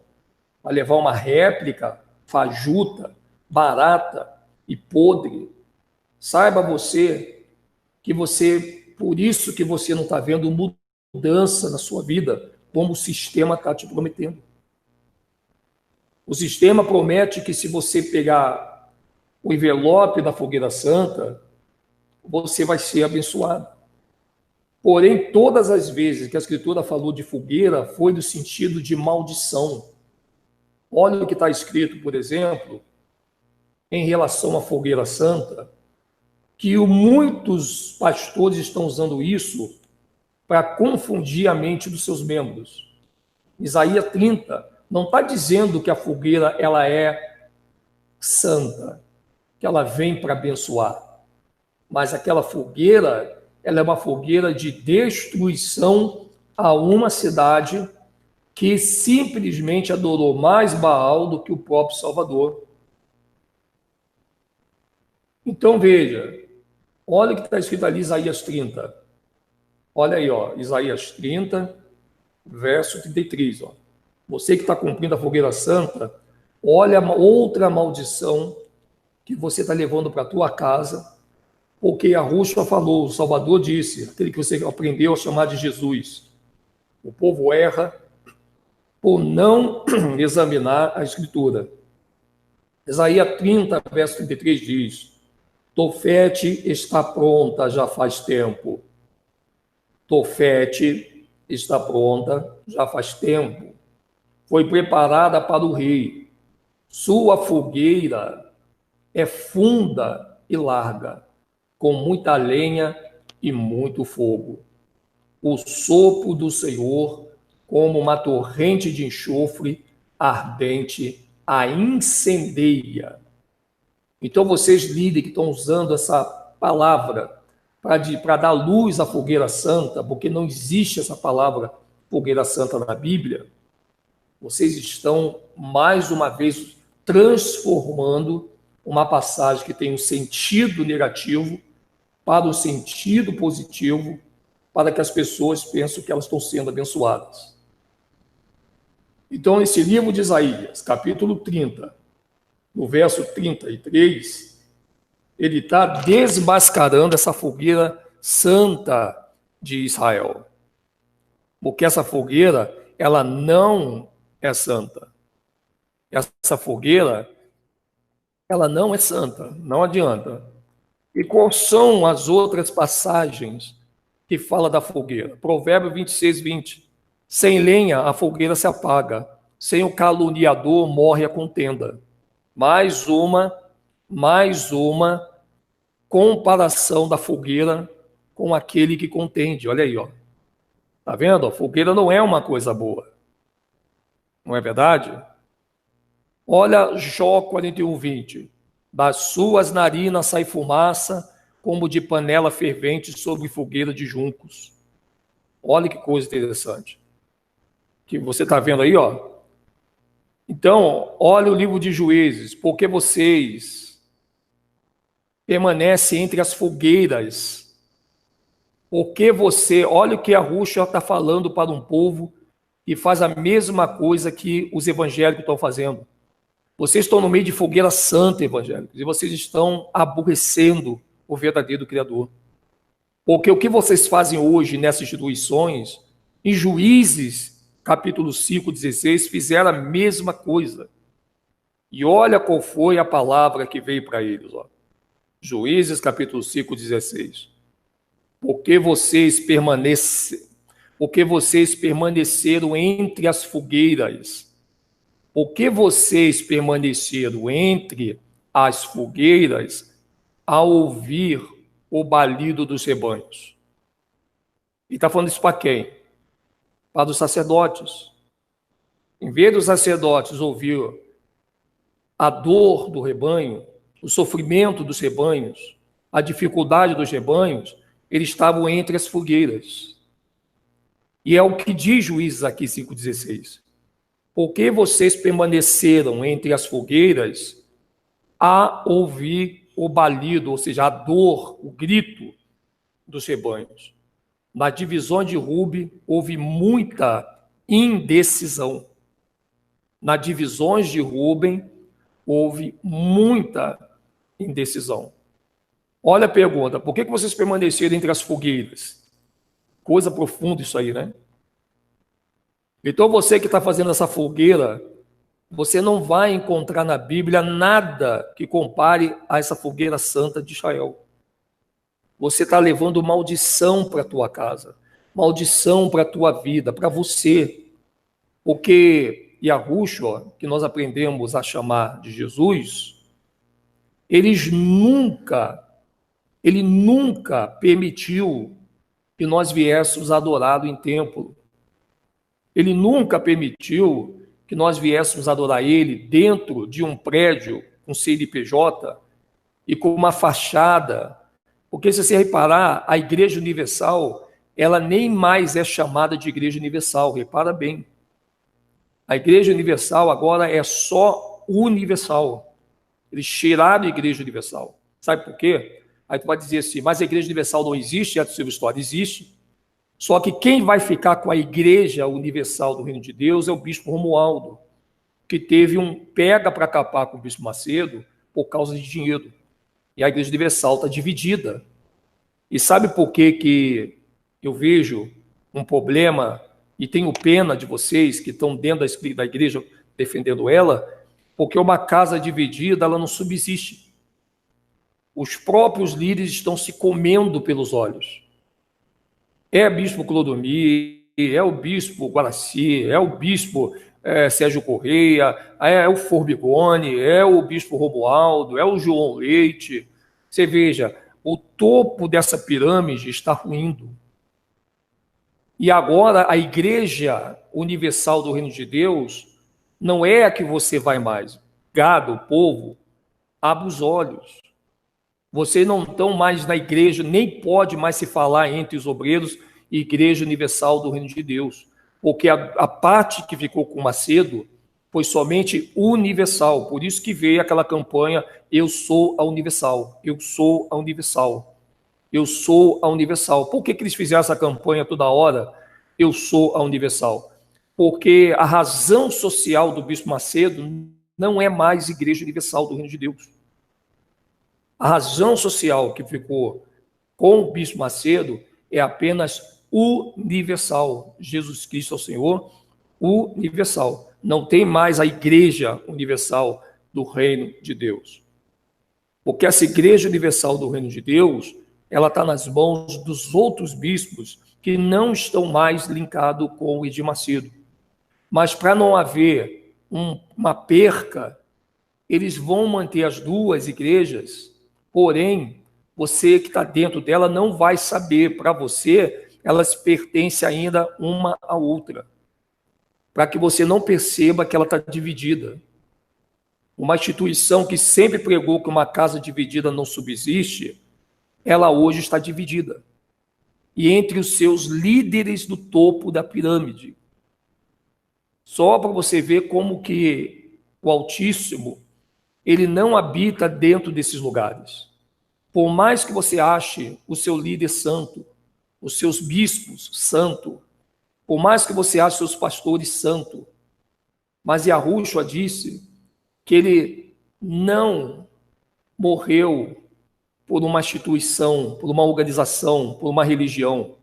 para levar uma réplica fajuta, barata e podre, saiba você que por isso que você não está vendo mudança na sua vida, como o sistema está te prometendo. O sistema promete que se você pegar o envelope da fogueira santa, você vai ser abençoado. Porém, todas as vezes que a Escritura falou de fogueira, foi no sentido de maldição. Olha o que está escrito, por exemplo, em relação à fogueira santa, que muitos pastores estão usando isso para confundir a mente dos seus membros. Isaías 30 não está dizendo que a fogueira ela é santa, que ela vem para abençoar, mas aquela fogueira ela é uma fogueira de destruição a uma cidade que simplesmente adorou mais Baal do que o próprio Salvador. Então veja, olha o que está escrito ali, Isaías 30. Olha aí, Isaías 30, verso 33. Você que está cumprindo a fogueira santa, olha outra maldição que você está levando para a tua casa, porque Yahushua falou, o Salvador disse, aquele que você aprendeu a chamar de Jesus. O povo erra por não examinar a Escritura. Isaías 30, verso 33 diz, Tofete está pronta já faz tempo. Tofete está pronta já faz tempo. Foi preparada para o rei. Sua fogueira é funda e larga, com muita lenha e muito fogo. O sopro do Senhor, como uma torrente de enxofre, ardente a incendeia. Então, vocês, líderes que estão usando essa palavra para dar luz à fogueira santa, porque não existe essa palavra fogueira santa na Bíblia, vocês estão, mais uma vez, transformando uma passagem que tem um sentido negativo para um sentido positivo, para que as pessoas pensem que elas estão sendo abençoadas. Então, esse livro de Isaías, capítulo 30, no verso 33, ele está desmascarando essa fogueira santa de Israel. Porque essa fogueira, ela não é santa. Essa fogueira, ela não é santa, não adianta. E quais são as outras passagens que fala da fogueira? Provérbio 26, 20. Sem lenha a fogueira se apaga, sem o caluniador morre a contenda. Mais uma comparação da fogueira com aquele que contende. Olha aí, ó. Tá vendo? A fogueira não é uma coisa boa. Não é verdade? Olha Jó 41, 20. Das suas narinas sai fumaça, como de panela fervente sobre fogueira de juncos. Olha que coisa interessante. Que você está vendo aí, ó. Então, olha o livro de Juízes, porque vocês permanecem entre as fogueiras. Porque você, olha o que a Rússia está falando para um povo que faz a mesma coisa que os evangélicos estão fazendo. Vocês estão no meio de fogueira santa, evangélicos, e vocês estão aborrecendo o verdadeiro Criador. Porque o que vocês fazem hoje nessas instituições, em Juízes, capítulo 5, 16, fizeram a mesma coisa. E olha qual foi a palavra que veio para eles. Ó. Juízes, capítulo 5, 16. Porque vocês permaneceram entre as fogueiras. Porque vocês permaneceram entre as fogueiras ao ouvir o balido dos rebanhos. E está falando isso para quem? Para os sacerdotes. Em vez dos sacerdotes ouvir a dor do rebanho, o sofrimento dos rebanhos, a dificuldade dos rebanhos, eles estavam entre as fogueiras. E é o que diz Juízes aqui 5,16. Porque vocês permaneceram entre as fogueiras a ouvir o balido, ou seja, a dor, o grito dos rebanhos. Na divisão de Ruben, houve muita indecisão. Nas divisões de Ruben, houve muita indecisão. Olha a pergunta, por que vocês permaneceram entre as fogueiras? Coisa profunda isso aí, né? Então você que está fazendo essa fogueira, você não vai encontrar na Bíblia nada que compare a essa fogueira santa de Israel. Você está levando maldição para a tua casa, maldição para a tua vida, para você. Porque Yahushua, que nós aprendemos a chamar de Jesus, ele nunca permitiu que nós viéssemos adorá-lo em templo. Ele nunca permitiu que nós viéssemos adorar ele dentro de um prédio com CNPJ e com uma fachada. Porque se você reparar, a Igreja Universal, ela nem mais é chamada de Igreja Universal, repara bem. A Igreja Universal agora é só universal. Eles tiraram a Igreja Universal. Sabe por quê? Aí tu vai dizer assim, mas a Igreja Universal não existe, Edson Silva História, existe. Só que quem vai ficar com a Igreja Universal do Reino de Deus é o Bispo Romualdo, que teve um pega para capar com o Bispo Macedo por causa de dinheiro. E a Igreja Universal está dividida. E sabe por que eu vejo um problema e tenho pena de vocês que estão dentro da igreja defendendo ela? Porque uma casa dividida, ela não subsiste. Os próprios líderes estão se comendo pelos olhos. É o bispo Clodomir, é o bispo Guaraci, é o bispo Sérgio Correia, é o Formigoni, é o bispo Romualdo, é o João Leite. Você veja, o topo dessa pirâmide está ruindo. E agora a Igreja Universal do Reino de Deus Não é a que você vai mais. Gado, povo, abre os olhos. Vocês não estão mais na igreja, nem pode mais se falar entre os obreiros e Igreja Universal do Reino de Deus, porque a parte que ficou com Macedo foi somente universal. Por isso que veio aquela campanha: eu sou a Universal, eu sou a Universal, eu sou a Universal. Por que eles fizeram essa campanha toda hora? Eu sou a Universal. Porque a razão social do Bispo Macedo não é mais Igreja Universal do Reino de Deus. A razão social que ficou com o Bispo Macedo é apenas universal. Jesus Cristo é o Senhor, universal. Não tem mais a Igreja Universal do Reino de Deus. Porque essa Igreja Universal do Reino de Deus, ela está nas mãos dos outros bispos que não estão mais linkados com o Edir Macedo. Mas para não haver uma perca, eles vão manter as duas igrejas, porém, você que está dentro dela não vai saber. Para você, elas pertencem ainda uma à outra, para que você não perceba que ela está dividida. Uma instituição que sempre pregou que uma casa dividida não subsiste, ela hoje está dividida. E entre os seus líderes do topo da pirâmide. Só para você ver como que o Altíssimo, ele não habita dentro desses lugares. Por mais que você ache o seu líder santo, os seus bispos santo, por mais que você ache seus pastores santo, mas Yahushua disse que ele não morreu por uma instituição, por uma organização, por uma religião.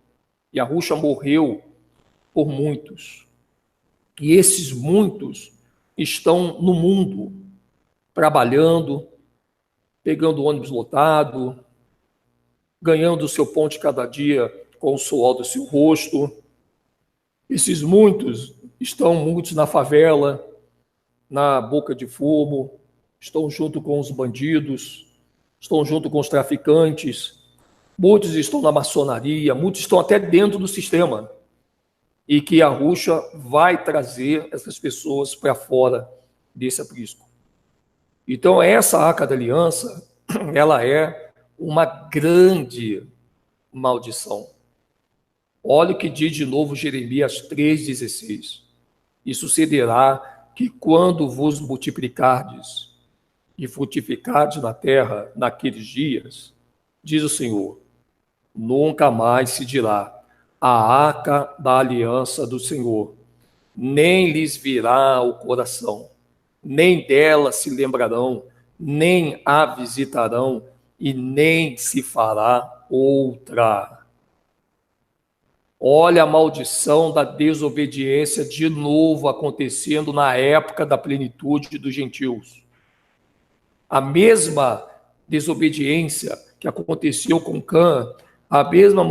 Yahushua morreu por muitos. E esses muitos estão no mundo, trabalhando, pegando ônibus lotado, ganhando o seu pão de cada dia com o suor do seu rosto. Esses muitos estão muitos na favela, na boca de fumo, estão junto com os bandidos, estão junto com os traficantes, muitos estão na maçonaria, muitos estão até dentro do sistema. E que a Yahushua vai trazer essas pessoas para fora desse aprisco. Então, essa Arca da Aliança, ela é uma grande maldição. Olha o que diz de novo Jeremias 3,16. E sucederá que quando vos multiplicardes e frutificardes na terra naqueles dias, diz o Senhor, nunca mais se dirá a arca da aliança do Senhor, nem lhes virá o coração, nem dela se lembrarão, nem a visitarão, e nem se fará outra. Olha a maldição da desobediência de novo acontecendo na época da plenitude dos gentios. A mesma desobediência que aconteceu com Cã, a mesma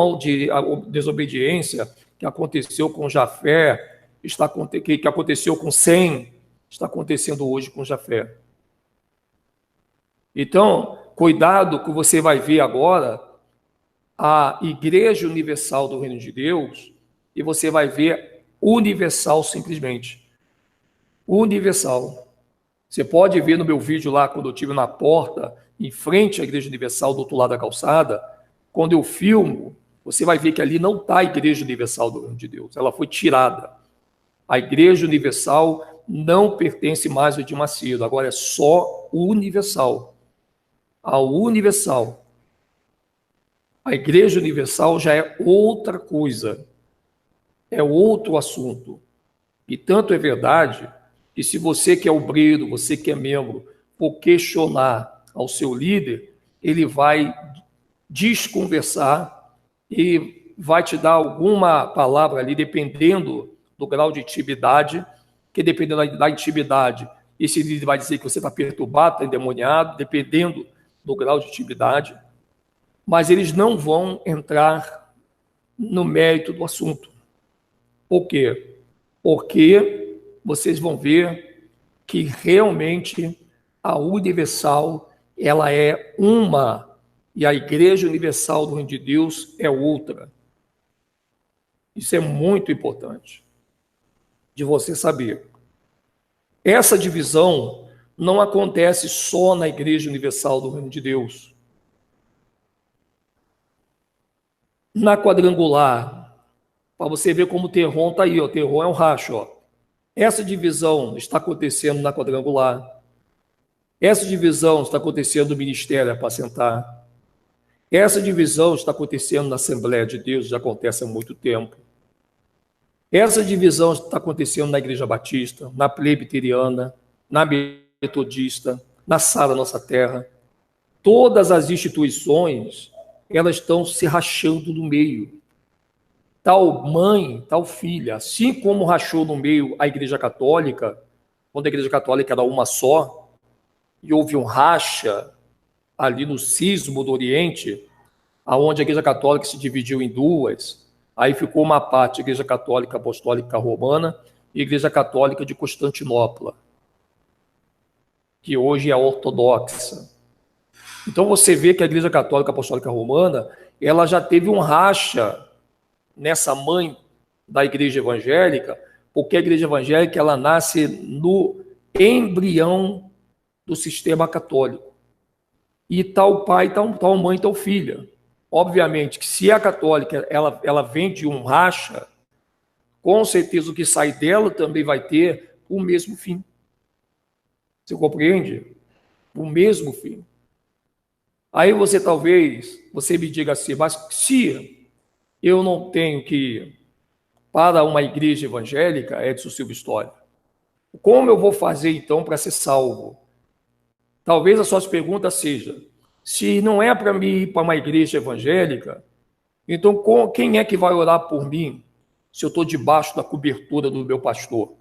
desobediência que aconteceu com Jafé, que aconteceu com Sem, está acontecendo hoje com Jafé. Então, cuidado que você vai ver agora a Igreja Universal do Reino de Deus e você vai ver universal simplesmente. Universal. Você pode ver no meu vídeo lá, quando eu estive na porta, em frente à Igreja Universal, do outro lado da calçada, quando eu filmo, você vai ver que ali não está a Igreja Universal do Reino de Deus, ela foi tirada. A Igreja Universal não pertence mais ao Edir Macedo, agora é só universal. A universal. A Igreja Universal já é outra coisa, é outro assunto. E tanto é verdade que se você que é obreiro, você que é membro, for questionar ao seu líder, ele vai desconversar e vai te dar alguma palavra ali, dependendo do grau de intimidade, que dependendo da intimidade, esse líder vai dizer que você está perturbado, está endemoniado, dependendo do grau de intimidade, mas eles não vão entrar no mérito do assunto. Por quê? Porque vocês vão ver que realmente a Universal, ela é uma, e a Igreja Universal do Reino de Deus é outra. Isso é muito importante de você saber. Essa divisão não acontece só na Igreja Universal do Reino de Deus. Na quadrangular, para você ver como o terron está aí, o terron é um racho. Ó. Essa divisão está acontecendo na quadrangular. Essa divisão está acontecendo no Ministério Apacentar. Essa divisão está acontecendo na Assembleia de Deus, já acontece há muito tempo. Essa divisão está acontecendo na Igreja Batista, na Presbiteriana, na Metodista, na Sara Nossa Terra. Todas as instituições, elas estão se rachando no meio. Tal mãe, tal filha, assim como rachou no meio a Igreja Católica, quando a Igreja Católica era uma só, e houve um racha ali no cisma do Oriente, aonde a Igreja Católica se dividiu em duas, aí ficou uma parte, a Igreja Católica Apostólica Romana e a Igreja Católica de Constantinopla, que hoje é ortodoxa. Então você vê que a Igreja Católica Apostólica Romana, ela já teve um racha nessa mãe da Igreja Evangélica, porque a Igreja Evangélica ela nasce no embrião do sistema católico. E tal pai, tal mãe, tal filha. Obviamente que se a católica ela vem de um racha, com certeza o que sai dela também vai ter o mesmo fim. Você compreende? O mesmo fim. Aí você me diga assim, mas se eu não tenho que ir para uma igreja evangélica, Edson Silva História, como eu vou fazer então para ser salvo? Talvez a sua pergunta seja, se não é para mim ir para uma igreja evangélica, então quem é que vai orar por mim se eu estou debaixo da cobertura do meu pastor?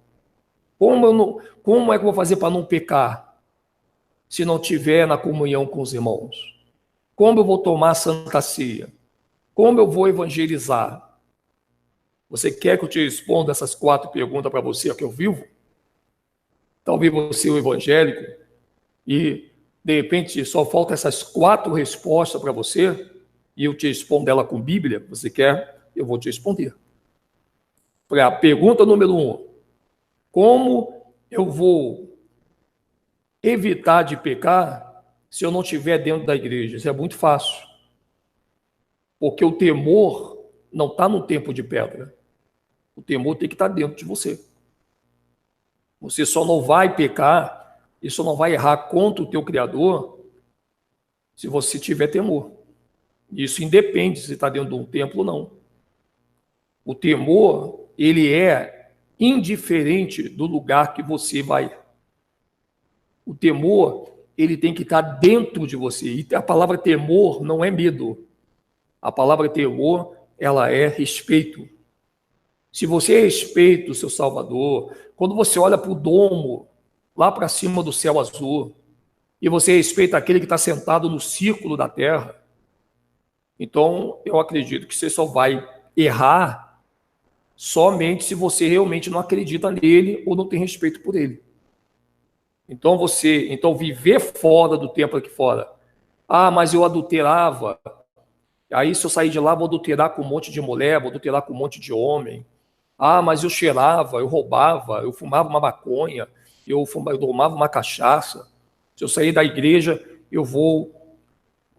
Como é que eu vou fazer para não pecar se não tiver na comunhão com os irmãos? Como eu vou tomar a Santa Ceia? Como eu vou evangelizar? Você quer que eu te responda essas 4 perguntas para você que eu vivo? Talvez você é o evangélico e, de repente, só falta essas 4 respostas para você e eu te respondo ela com Bíblia. Você quer? Eu vou te responder. Para a pergunta número 1, como eu vou evitar de pecar se eu não estiver dentro da igreja? Isso é muito fácil. Porque o temor não está no tempo de pedra. O temor tem que estar dentro de você. Você só não vai pecar e só não vai errar contra o teu Criador se você tiver temor. Isso independe se está dentro de um templo ou não. O temor, ele é indiferente do lugar que você vai. O temor, ele tem que estar dentro de você. E a palavra temor não é medo. A palavra temor, ela é respeito. Se você respeita o seu Salvador, quando você olha para o domo, lá para cima do céu azul, e você respeita aquele que está sentado no círculo da terra, então eu acredito que você só vai errar somente se você realmente não acredita nele ou não tem respeito por ele. Então viver fora do templo aqui fora. Ah, mas eu adulterava. Aí se eu sair de lá, vou adulterar com um monte de mulher, vou adulterar com um monte de homem. Ah, mas eu cheirava, eu roubava, eu fumava uma maconha, eu tomava uma cachaça. Se eu sair da igreja, eu vou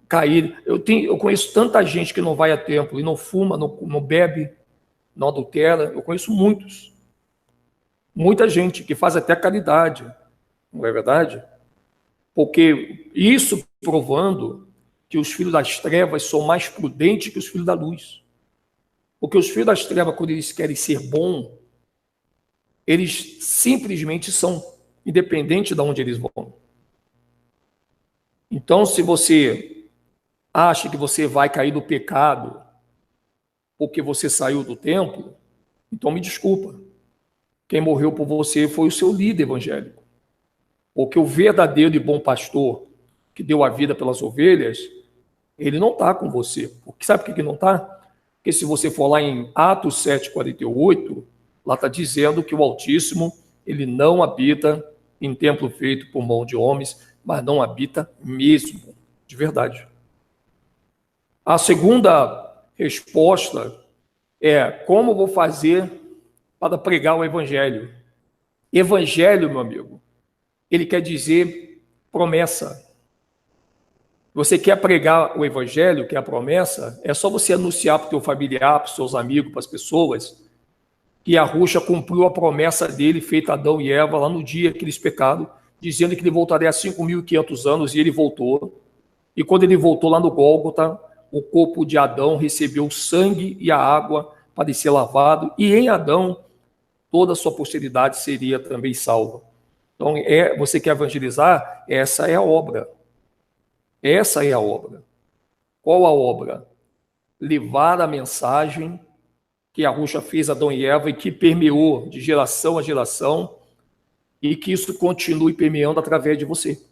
cair. Eu conheço tanta gente que não vai a templo e não fuma, não bebe, não adultera. Eu conheço muitos. Muita gente que faz até caridade. Não é verdade? Porque isso provando que os filhos das trevas são mais prudentes que os filhos da luz. Porque os filhos das trevas, quando eles querem ser bons, eles simplesmente são, independente de onde eles vão. Então, se você acha que você vai cair do pecado porque você saiu do templo, então me desculpa. Quem morreu por você foi o seu líder evangélico. Porque o verdadeiro e bom pastor que deu a vida pelas ovelhas, ele não está com você. Porque sabe por que não está? Porque se você for lá em Atos 7,48, lá está dizendo que o Altíssimo, ele não habita em templo feito por mão de homens, mas não habita mesmo, de verdade. A segunda resposta é: como vou fazer para pregar o Evangelho? Evangelho, meu amigo, ele quer dizer promessa. Você quer pregar o evangelho, que é a promessa, é só você anunciar para o teu familiar, para os seus amigos, para as pessoas, que Yahushua cumpriu a promessa dele, feita a Adão e Eva, lá no dia que eles pecaram, dizendo que ele voltaria há 5.500 anos, e ele voltou. E quando ele voltou lá no Gólgota, o corpo de Adão recebeu o sangue e a água para ser lavado, e em Adão toda a sua posteridade seria também salva. Então, você quer evangelizar? Essa é a obra. Essa é a obra. Qual a obra? Levar a mensagem que Yahushua fez a Adão e Eva e que permeou de geração a geração, e que isso continue permeando através de você.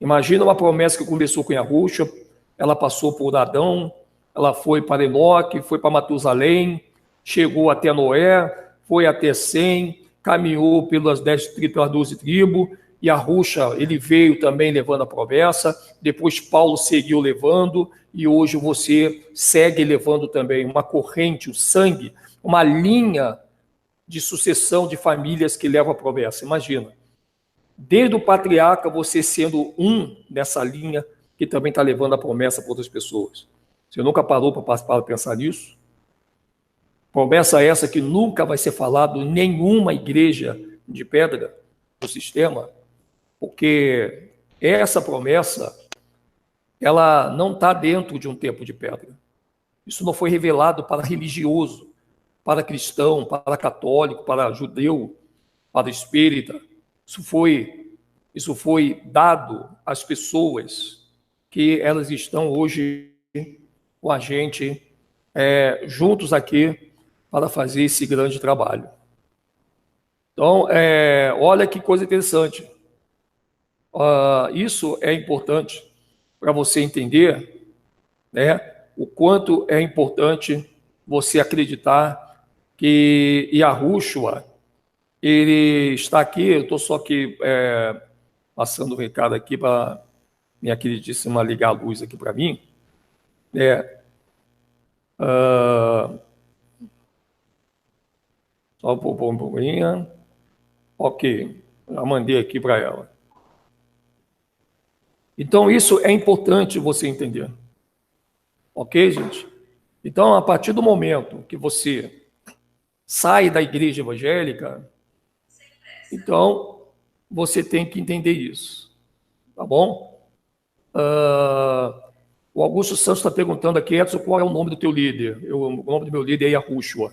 Imagina uma promessa que começou com Yahushua, ela passou por Adão, ela foi para Enoque, foi para Matusalém, chegou até Noé, foi até Sem, caminhou pelas 12 tribos, e Yahushua, ele veio também levando a promessa, depois Paulo seguiu levando, e hoje você segue levando também uma corrente, o sangue, uma linha de sucessão de famílias que levam a promessa. Imagina, desde o patriarca, você sendo um nessa linha que também está levando a promessa para outras pessoas. Você nunca parou para pensar nisso? Promessa essa que nunca vai ser falado em nenhuma igreja de pedra do sistema, porque essa promessa, ela não está dentro de um templo de pedra. Isso não foi revelado para religioso, para cristão, para católico, para judeu, para espírita. Isso foi dado às pessoas que elas estão hoje com a gente, juntos aqui, para fazer esse grande trabalho. Então, olha que coisa interessante. Isso é importante para você entender, né, o quanto é importante você acreditar que Yahushua, ele está aqui. Eu estou só aqui passando o recado aqui para minha queridíssima ligar a luz aqui para mim. Só um pouquinho. Ok, já mandei aqui para ela. Então, isso é importante você entender. Ok, gente? Então, a partir do momento que você sai da igreja evangélica, então você tem que entender isso. Tá bom? O Augusto Santos está perguntando aqui, Edson, qual é o nome do teu líder? O nome do meu líder é Yahushua,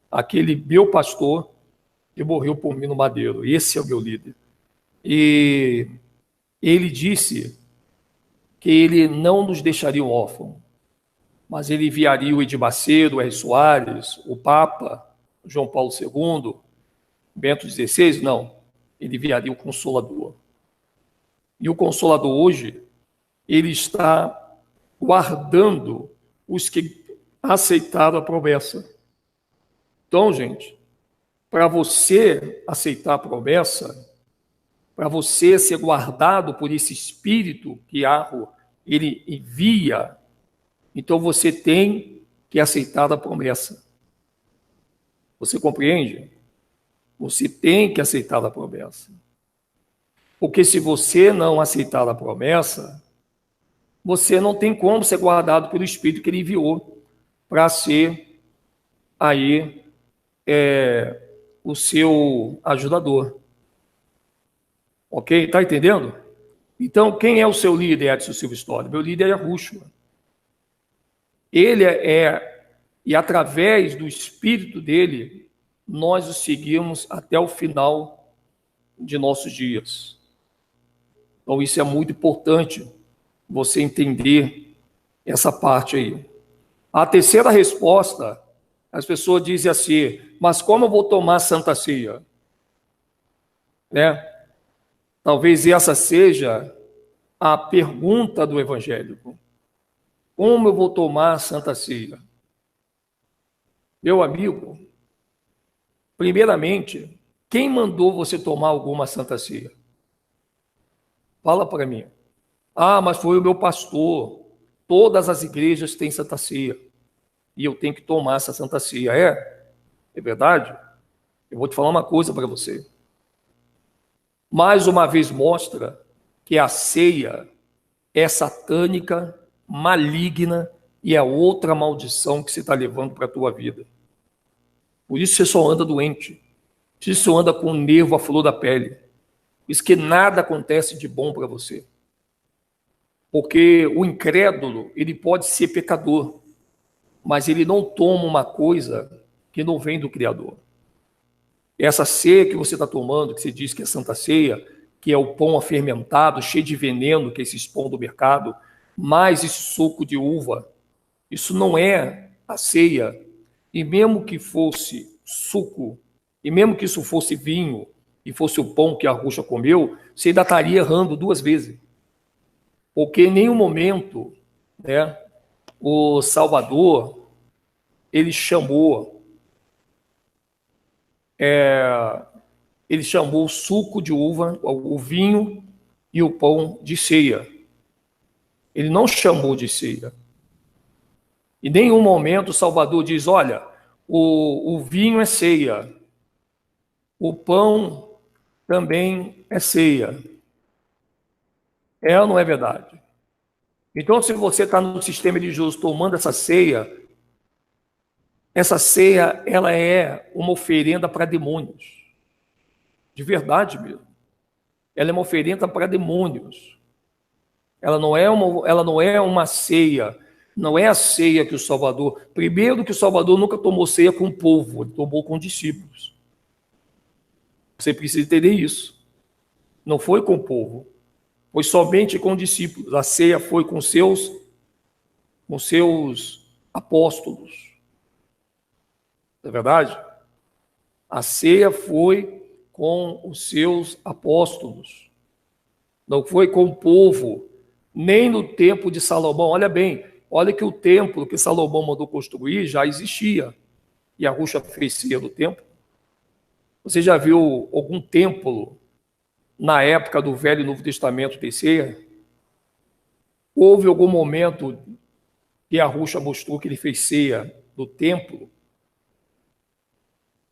aquele meu pastor que morreu por mim no madeiro. Esse é o meu líder. E ele disse que ele não nos deixaria órfãos, mas ele enviaria o Edir Macedo, o R. Soares, o Papa, João Paulo II, Bento XVI, não. Ele enviaria o Consolador. E o Consolador hoje, ele está guardando os que aceitaram a promessa. Então, gente, para você aceitar a promessa, para você ser guardado por esse Espírito que Yahweh, ele envia, então você tem que aceitar a promessa. Você compreende? Você tem que aceitar a promessa. Porque se você não aceitar a promessa, você não tem como ser guardado pelo Espírito que ele enviou para ser aí o seu ajudador. Ok? Está entendendo? Então, quem é o seu líder, Edson Silva História? Meu líder é Yahushua. Ele e através do Espírito dele, nós o seguimos até o final de nossos dias. Então, isso é muito importante, você entender essa parte aí. A terceira resposta, as pessoas dizem assim, mas como eu vou tomar Santa Ceia? Né? Talvez essa seja a pergunta do evangélico. Como eu vou tomar Santa Ceia? Meu amigo, primeiramente, quem mandou você tomar alguma Santa Ceia? Fala para mim. Ah, mas foi o meu pastor. Todas as igrejas têm Santa Ceia. E eu tenho que tomar essa Santa Ceia. É verdade? Eu vou te falar uma coisa para você. Mais uma vez mostra que a ceia é satânica, maligna e é outra maldição que você está levando para a tua vida. Por isso você só anda doente. Por isso você anda com o nervo à flor da pele. Por isso que nada acontece de bom para você. Porque o incrédulo, ele pode ser pecador, mas ele não toma uma coisa que não vem do Criador. Essa ceia que você está tomando, que você diz que é Santa Ceia, que é o pão afermentado, cheio de veneno, que é esse pão do mercado, mais esse suco de uva, isso não é a ceia. E mesmo que fosse suco, e mesmo que isso fosse vinho, e fosse o pão que a Ruxa comeu, você ainda estaria errando duas vezes. Porque em nenhum momento, né, o Salvador, ele chamou o suco de uva, o vinho e o pão de ceia. Ele não chamou de ceia. Em nenhum momento o Salvador diz, olha, o vinho é ceia, o pão também é ceia. É ou não é verdade? Então, se você está no sistema religioso tomando essa ceia, ela é uma oferenda para demônios. De verdade mesmo. Ela é uma oferenda para demônios. Ela não é uma ceia. Não é a ceia que o Salvador... Primeiro que o Salvador nunca tomou ceia com o povo, ele tomou com discípulos. Você precisa entender isso. Não foi com o povo. Foi somente com discípulos. A ceia foi com seus apóstolos. Não é verdade? A ceia foi com os seus apóstolos. Não foi com o povo, nem no tempo de Salomão. Olha bem, olha que o templo que Salomão mandou construir já existia. E a Ruxa fez ceia do templo. Você já viu algum templo na época do Velho e Novo Testamento ter ceia? Houve algum momento que a Ruxa mostrou que ele fez ceia do templo?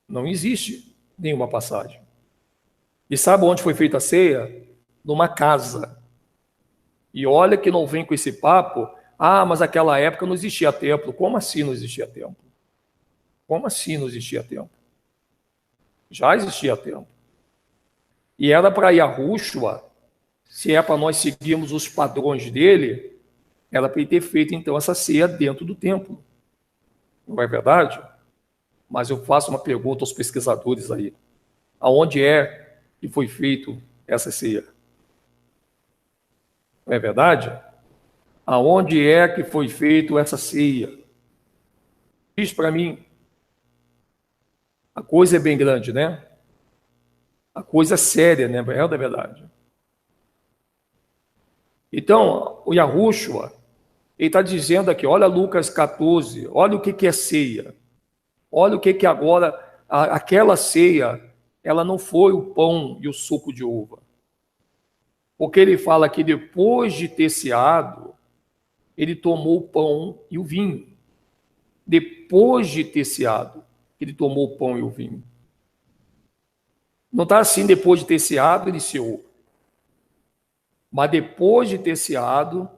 Não existe nenhuma passagem. E sabe onde foi feita a ceia? Numa casa. E olha que não vem com esse papo, mas naquela época não existia templo. Como assim não existia templo? Como assim não existia templo? Já existia templo. E era para Yahushua, se é para nós seguirmos os padrões dele, era para ele ter feito então essa ceia dentro do templo. Não é verdade? Mas eu faço uma pergunta aos pesquisadores aí. Aonde é que foi feito essa ceia? Não é verdade? Aonde é que foi feito essa ceia? Diz para mim. A coisa é bem grande, né? A coisa é séria, né? É da verdade. Então, o Yahushua, ele está dizendo aqui, olha Lucas 14, olha o que é ceia. Olha o que agora, aquela ceia, ela não foi o pão e o suco de uva. Porque ele fala que depois de ter ceado, ele tomou o pão e o vinho. Depois de ter ceado, ele tomou o pão e o vinho. Não está assim, depois de ter ceado, ele ceou. Mas depois de ter ceado,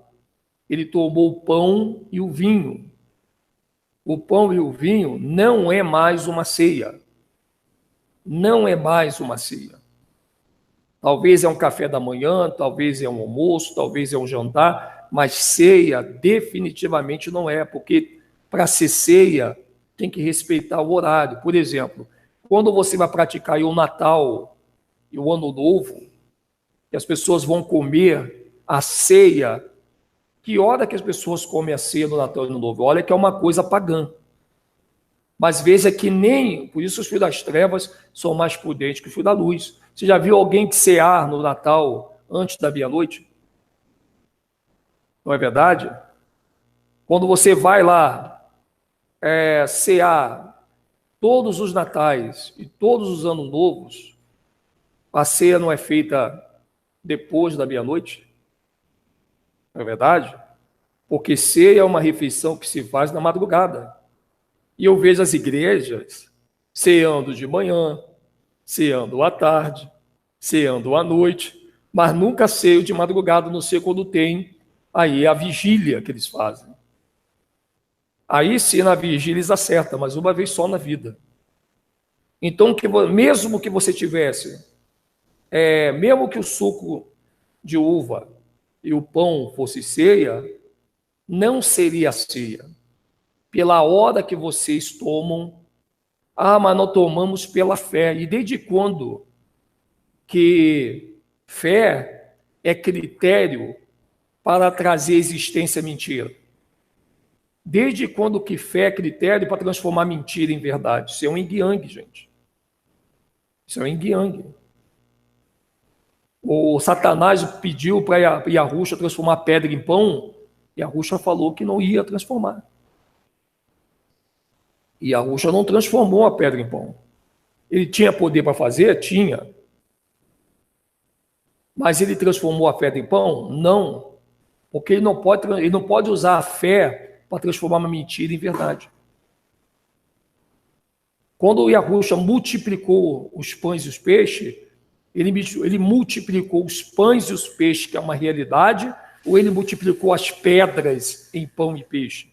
ele tomou o pão e o vinho. O pão e o vinho não é mais uma ceia. Não é mais uma ceia. Talvez é um café da manhã, talvez é um almoço, talvez é um jantar, mas ceia definitivamente não é, porque para ser ceia tem que respeitar o horário. Por exemplo, quando você vai praticar o Natal e o Ano Novo, que as pessoas vão comer a ceia, que hora que as pessoas comem a ceia no Natal e no Ano Novo? Olha que é uma coisa pagã. Mas veja que nem, por isso os filhos das trevas são mais prudentes que os filhos da luz. Você já viu alguém que cear no Natal antes da meia-noite? Não é verdade? Quando você vai lá cear todos os natais e todos os anos novos, a ceia não é feita depois da meia-noite? Não é verdade? Porque ceia é uma refeição que se faz na madrugada. E eu vejo as igrejas ceando de manhã, ceando à tarde, ceando à noite, mas nunca ceio de madrugada, não sei quando tem aí a vigília que eles fazem. Aí sim, na vigília eles acertam, mas uma vez só na vida. Então, mesmo que você tivesse, mesmo que o suco de uva e o pão fosse ceia, não seria ceia. Pela hora que vocês tomam, mas nós tomamos pela fé. E desde quando que fé é critério para trazer existência mentira? Desde quando que fé é critério para transformar mentira em verdade? Isso é um yin-yang, gente. Isso é um yin-yang. O Satanás pediu para Yahusha transformar pedra em pão, e Yahusha falou que não ia transformar. E Yahusha não transformou a pedra em pão. Ele tinha poder para fazer? Tinha. Mas ele transformou a pedra em pão? Não. Porque ele não pode usar a fé para transformar uma mentira em verdade. Quando o Yahusha multiplicou os pães e os peixes, ele multiplicou os pães e os peixes, que é uma realidade, ou ele multiplicou as pedras em pão e peixe?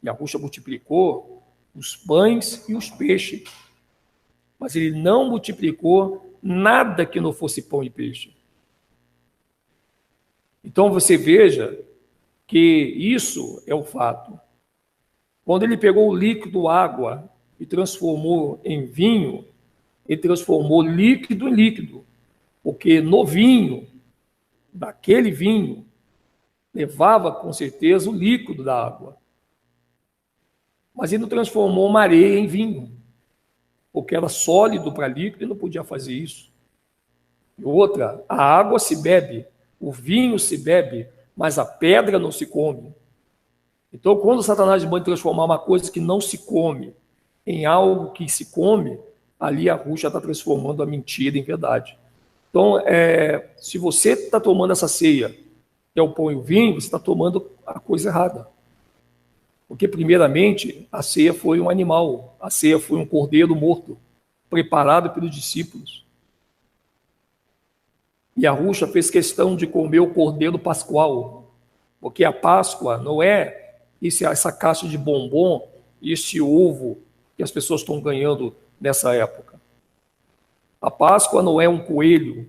Yahusha multiplicou os pães e os peixes, mas ele não multiplicou nada que não fosse pão e peixe. Então você veja que isso é o fato. Quando ele pegou o líquido água e transformou em vinho, ele transformou líquido em líquido, porque no vinho, daquele vinho, levava com certeza o líquido da água. Mas ele não transformou uma areia em vinho, porque era sólido para líquido e não podia fazer isso. E outra, a água se bebe, o vinho se bebe, mas a pedra não se come. Então, quando Satanás manda transformar uma coisa que não se come em algo que se come, ali Yahusha está transformando a mentira em verdade. Então, se você está tomando essa ceia, que é o pão e o vinho, você está tomando a coisa errada. Porque, primeiramente, a ceia foi um animal, a ceia foi um cordeiro morto, preparado pelos discípulos. E Yahusha fez questão de comer o cordeiro pascual, porque a Páscoa não é essa caixa de bombom, esse ovo que as pessoas estão ganhando nessa época. A Páscoa não é um coelho.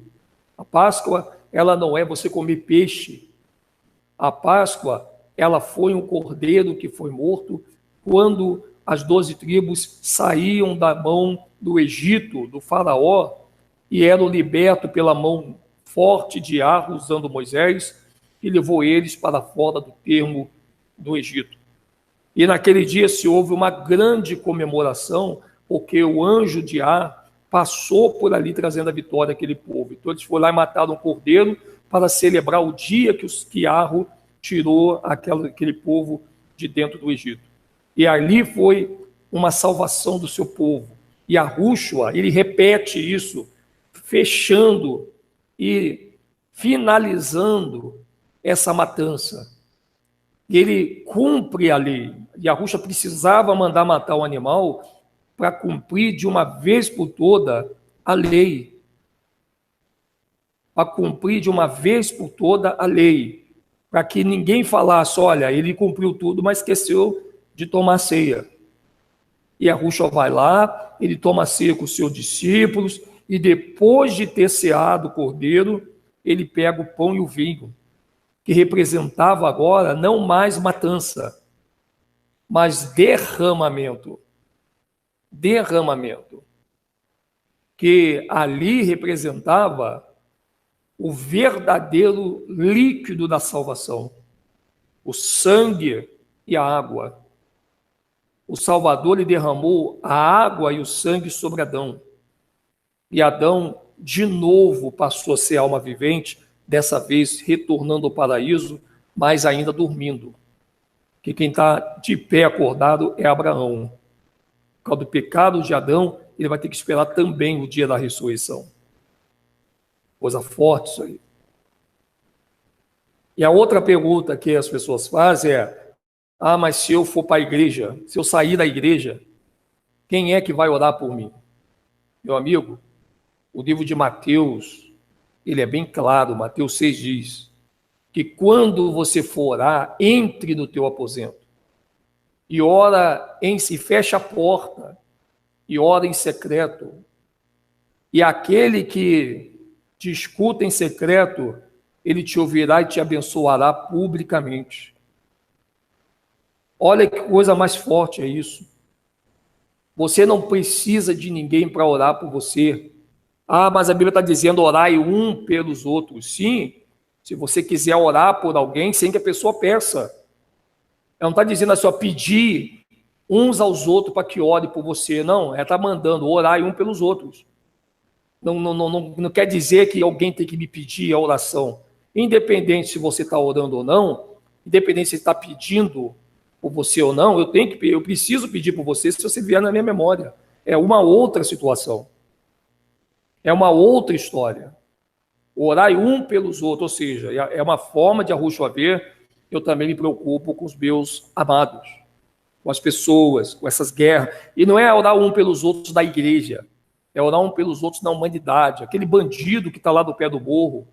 A Páscoa, ela não é você comer peixe. A Páscoa, ela foi um cordeiro que foi morto quando as 12 tribos saíam da mão do Egito, do faraó, e eram libertos pela mão forte de Ar, usando Moisés, e levou eles para fora do termo do Egito. E naquele dia se houve uma grande comemoração, porque o anjo de Ar passou por ali trazendo a vitória àquele povo. Então eles foram lá e mataram um cordeiro para celebrar o dia que Arro tirou aquele povo de dentro do Egito. E ali foi uma salvação do seu povo. E Yahusha, ele repete isso, fechando e finalizando essa matança. E ele cumpre a lei. Yahusha precisava mandar matar o animal para cumprir de uma vez por toda a lei. Para cumprir de uma vez por toda a lei. Para que ninguém falasse, olha, ele cumpriu tudo, mas esqueceu de tomar ceia. E Yahusha vai lá, ele toma ceia com os seus discípulos, e depois de ter ceado o cordeiro, ele pega o pão e o vinho, que representava agora não mais matança, mas derramamento. Derramamento. Que ali representava o verdadeiro líquido da salvação, o sangue e a água. O Salvador lhe derramou a água e o sangue sobre Adão. E Adão, de novo, passou a ser alma vivente, dessa vez retornando ao paraíso, mas ainda dormindo. Que quem está de pé acordado é Abraão. Por causa do pecado de Adão, ele vai ter que esperar também o dia da ressurreição. Coisa forte isso aí. E a outra pergunta que as pessoas fazem é: mas se eu for para a igreja, se eu sair da igreja, quem é que vai orar por mim? meu amigo, o livro de Mateus, ele é bem claro, Mateus 6 diz que quando você for orar, entre no teu aposento e ora em si, fecha a porta e ora em secreto. E aquele que te escuta em secreto, ele te ouvirá e te abençoará publicamente. Olha que coisa mais forte é isso. Você não precisa de ninguém para orar por você. Ah, mas a Bíblia está dizendo orai um pelos outros. Sim, se você quiser orar por alguém sem que a pessoa peça. Ela não está dizendo assim, ó, pedir uns aos outros para que ore por você. Não, ela está mandando orar um pelos outros. Não quer dizer que alguém tem que me pedir a oração. Independente se você está orando ou não, independente se está pedindo por você ou não, eu preciso pedir por você se você vier na minha memória. É uma outra situação. É uma outra história. Orai um pelos outros, ou seja, é uma forma de arruxoaver. Eu também me preocupo com os meus amados, com as pessoas, com essas guerras. E não é orar um pelos outros da igreja, é orar um pelos outros na humanidade. Aquele bandido que está lá do pé do morro,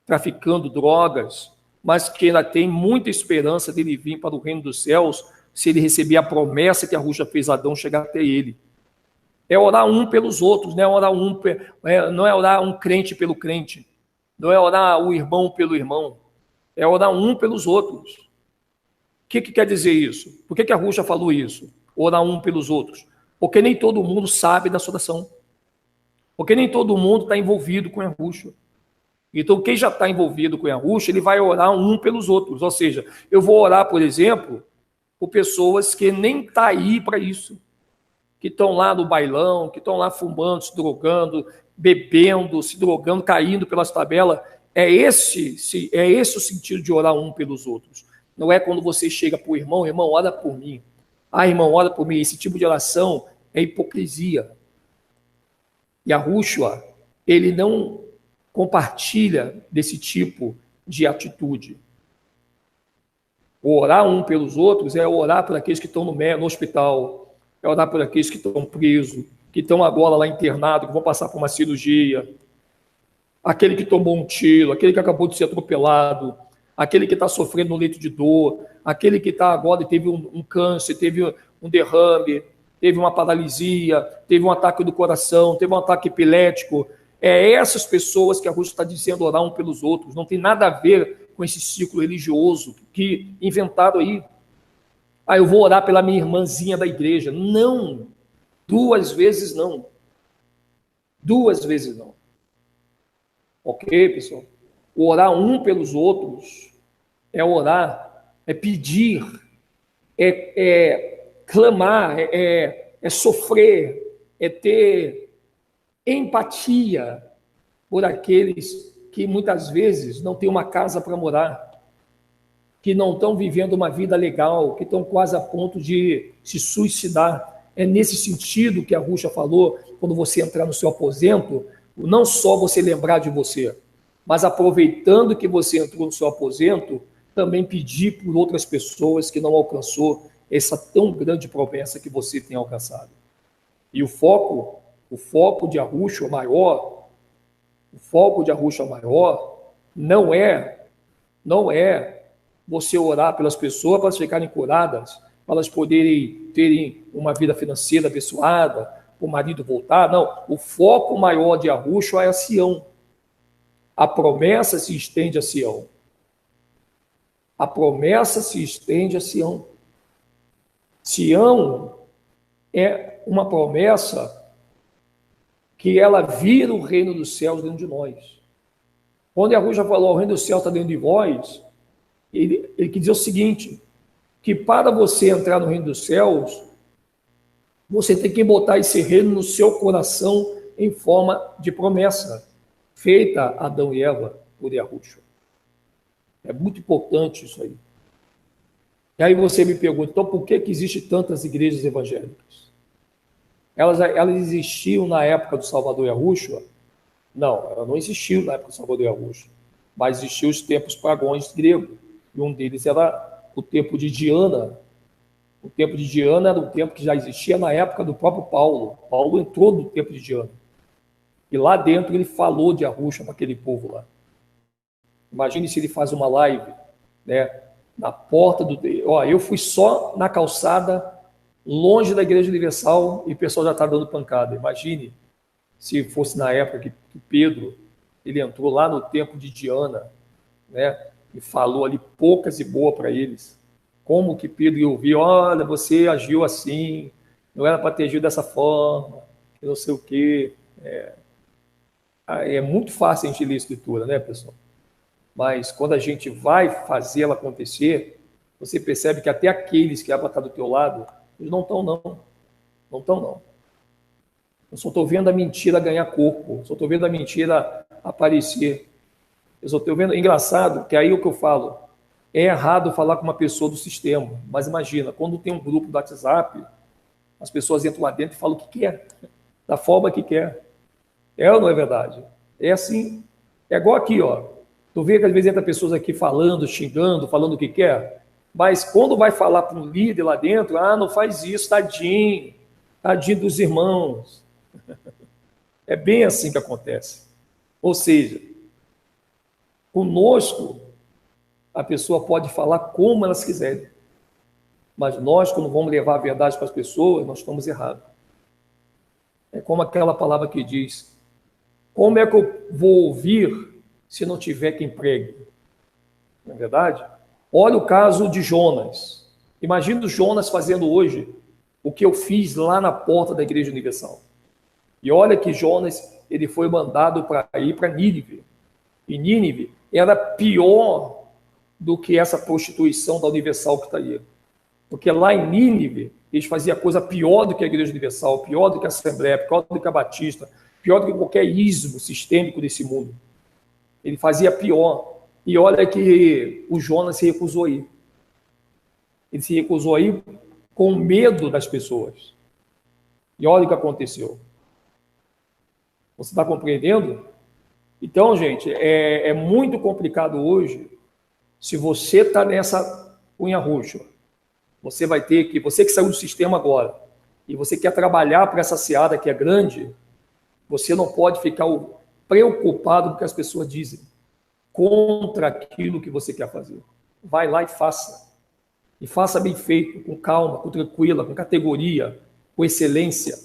traficando drogas, mas que ainda tem muita esperança dele vir para o reino dos céus, se ele receber a promessa que a Ruxa fez a Adão chegar até ele. É orar um pelos outros, não é orar um crente pelo crente, não é orar o irmão pelo irmão, é orar um pelos outros. O que quer dizer isso? Por que a Ruxa falou isso? Orar um pelos outros. Porque nem todo mundo sabe da sua oração. Porque nem todo mundo está envolvido com a Ruxa. Então, quem já está envolvido com a Ruxa, ele vai orar um pelos outros. Ou seja, eu vou orar, por exemplo, por pessoas que nem estão aí para isso. Que estão lá no bailão, que estão lá fumando, se drogando, bebendo, se drogando, caindo pelas tabelas. É esse o sentido de orar um pelos outros. Não é quando você chega para o irmão, irmão, ora por mim. Ah, irmão, ora por mim. Esse tipo de oração é hipocrisia. E a Rúshua, ele não compartilha desse tipo de atitude. O orar um pelos outros é orar por aqueles que estão no hospital, é orar por aqueles que estão presos, que estão agora lá internados, que vão passar por uma cirurgia, aquele que tomou um tiro, aquele que acabou de ser atropelado, aquele que está sofrendo no leito de dor, aquele que está agora e teve um câncer, teve um derrame, teve uma paralisia, teve um ataque do coração, teve um ataque epilético. É essas pessoas que a Rússia está dizendo orar um pelos outros. Não tem nada a ver com esse ciclo religioso que inventaram aí. Ah, eu vou orar pela minha irmãzinha da igreja. Não. 2 vezes não. 2 vezes não. Ok, pessoal? O orar um pelos outros é orar, é pedir, é clamar, é sofrer, é ter empatia por aqueles que muitas vezes não têm uma casa para morar, que não estão vivendo uma vida legal, que estão quase a ponto de se suicidar. É nesse sentido que a Rússia falou, quando você entrar no seu aposento, não só você lembrar de você, mas aproveitando que você entrou no seu aposento, também pedir por outras pessoas que não alcançou essa tão grande promessa que você tem alcançado. E o foco de Arusha maior, não é você orar pelas pessoas para elas ficarem curadas, para elas poderem terem uma vida financeira abençoada, o marido voltar. Não, o foco maior de Arusha é a Sião. A promessa se estende a Sião. A promessa se estende a Sião. Sião é uma promessa que ela vira o reino dos céus dentro de nós. Quando a Arusha falou, o reino dos céus está dentro de vós, ele quis dizer o seguinte, que para você entrar no reino dos céus, você tem que botar esse reino no seu coração em forma de promessa, feita a Adão e Eva por Arusha. É muito importante isso aí. E aí você me pergunta, então por que existem tantas igrejas evangélicas? Elas existiam na época do Salvador Yahushua? Não, elas não existiam na época do Salvador Yahushua, mas existiam os tempos pagãos gregos, e um deles era o templo de Diana. O templo de Diana era um templo que já existia na época do próprio Paulo. Paulo entrou no templo de Diana. E lá dentro ele falou de Arusha para aquele povo lá. Imagine se ele faz uma live, né, na porta do... Ó, eu fui só na calçada, longe da Igreja Universal, e o pessoal já está dando pancada. Imagine se fosse na época que Pedro, ele entrou lá no templo de Diana, né, e falou ali poucas e boas para eles. Como que Pedro ia ouvir, olha, você agiu assim, não era para ter agido dessa forma, que não sei o quê. É muito fácil a gente ler a Escritura, né, pessoal? Mas quando a gente vai fazer ela acontecer, você percebe que até aqueles que eram para estar do teu lado, eles não estão, não. Não estão, não. Eu só estou vendo a mentira ganhar corpo, só estou vendo a mentira aparecer. Eu só estou vendo... Engraçado, que aí é o que eu falo, é errado falar com uma pessoa do sistema, mas imagina, quando tem um grupo do WhatsApp, as pessoas entram lá dentro e falam o que quer, da forma que quer. É ou não é verdade? É assim. É igual aqui, ó. Tu vê que às vezes entra pessoas aqui falando, xingando, falando o que quer, mas quando vai falar para um líder lá dentro, não faz isso, tadinho, tadinho dos irmãos. É bem assim que acontece. Ou seja, conosco, a pessoa pode falar como elas quiserem, mas nós, quando vamos levar a verdade para as pessoas, nós estamos errados. É como aquela palavra que diz, como é que eu vou ouvir se não tiver quem pregue? Não é verdade? Olha o caso de Jonas. Imagina o Jonas fazendo hoje o que eu fiz lá na porta da Igreja Universal. E olha que Jonas, ele foi mandado para ir para Nínive. E Nínive era pior do que essa prostituição da Universal que está aí. Porque lá em Nínive, eles faziam coisa pior do que a Igreja Universal, pior do que a Assembleia, pior do que a Batista, pior do que qualquer ismo sistêmico desse mundo. Ele fazia pior. E olha que o Jonas se recusou a ir. Ele se recusou a ir com medo das pessoas. E olha o que aconteceu. Você está compreendendo? Então, gente, é muito complicado hoje. Se você está nessa unha roxa, você vai ter que, você que saiu do sistema agora, e você quer trabalhar para essa seara que é grande, você não pode ficar preocupado com o que as pessoas dizem, contra aquilo que você quer fazer. Vai lá e faça. E faça bem feito, com calma, com tranquila, com categoria, com excelência.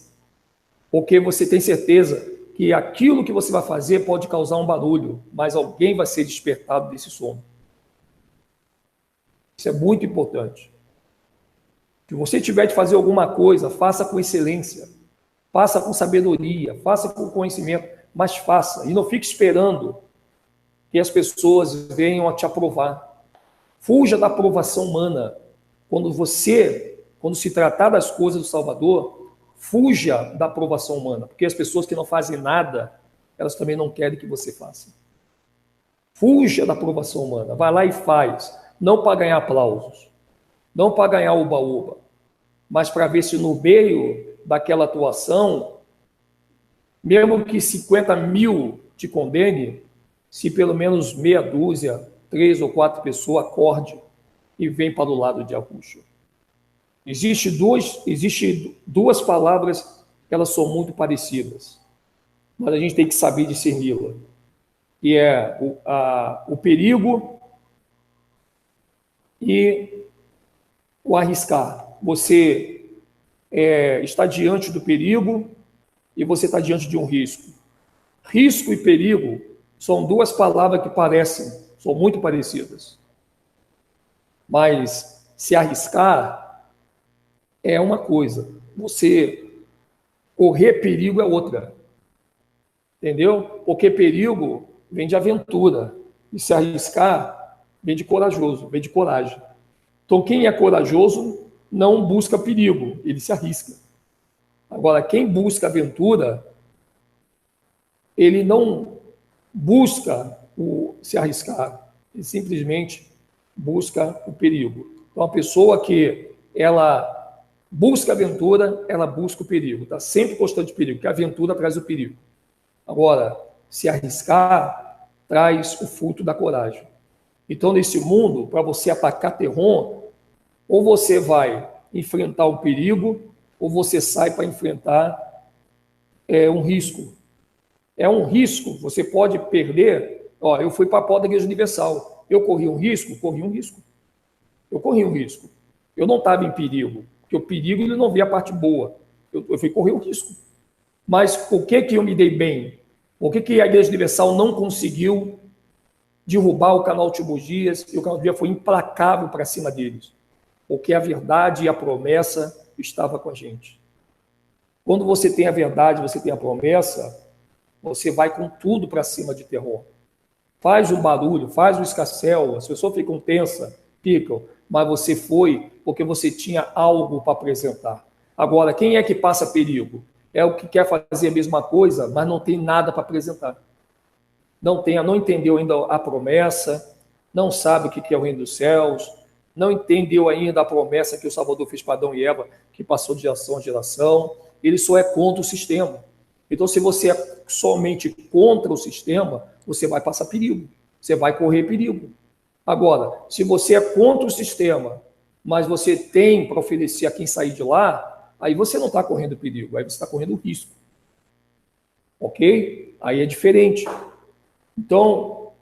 Porque você tem certeza que aquilo que você vai fazer pode causar um barulho, mas alguém vai ser despertado desse sono. Isso é muito importante. Se você tiver de fazer alguma coisa, faça com excelência, faça com sabedoria, faça com conhecimento, mas faça. E não fique esperando que as pessoas venham a te aprovar. Fuja da aprovação humana. Quando se tratar das coisas do Salvador, fuja da aprovação humana, porque as pessoas que não fazem nada, elas também não querem que você faça. Fuja da aprovação humana. Vai lá e faz. Não para ganhar aplausos, não para ganhar uba-uba, mas para ver se no meio daquela atuação, mesmo que 50 mil te condene, se pelo menos meia dúzia, 3 ou 4 pessoas acorde e vem para o lado de Arusha. Existe duas palavras que elas são muito parecidas, mas a gente tem que saber discerni-la, que é o perigo e o arriscar. Você está diante do perigo e você está diante de um risco. Risco e perigo são duas palavras que são muito parecidas. Mas se arriscar é uma coisa, você correr perigo é outra. Entendeu? Porque perigo vem de aventura, e se arriscar vem de corajoso, vem de coragem. Então, quem é corajoso não busca perigo, ele se arrisca. Agora, quem busca aventura, ele não busca se arriscar, ele simplesmente busca o perigo. Então, a pessoa que ela busca aventura, ela busca o perigo, está sempre constante perigo, porque a aventura traz o perigo. Agora, se arriscar, traz o fruto da coragem. Então, nesse mundo, para você atacar Terron, ou você vai enfrentar o perigo, ou você sai para enfrentar um risco. É um risco, você pode perder. Ó, eu fui para a porta da Igreja Universal. Eu corri um risco? Corri um risco. Eu corri um risco. Eu não estava em perigo, porque o perigo ele não vê a parte boa. Eu fui correr o risco. Mas por que eu me dei bem? Por que a Igreja Universal não conseguiu derrubar o canal Últimos Dias e o canal Dia foi implacável para cima deles? Porque a verdade e a promessa estava com a gente. Quando você tem a verdade, você tem a promessa, você vai com tudo para cima de terror. Faz o barulho, faz o escarcéu, as pessoas ficam tensas, ficam, mas você foi porque você tinha algo para apresentar. Agora, quem é que passa perigo? É o que quer fazer a mesma coisa, mas não tem nada para apresentar. Não entendeu ainda a promessa, não sabe o que é o reino dos céus, não entendeu ainda a promessa que o Salvador fez para Adão e Eva, que passou de geração a geração. Ele só é contra o sistema. Então, se você é somente contra o sistema, você vai passar perigo, você vai correr perigo. Agora, se você é contra o sistema, mas você tem para oferecer a quem sair de lá, aí você não está correndo perigo, aí você está correndo risco. Ok? Aí é diferente. Então,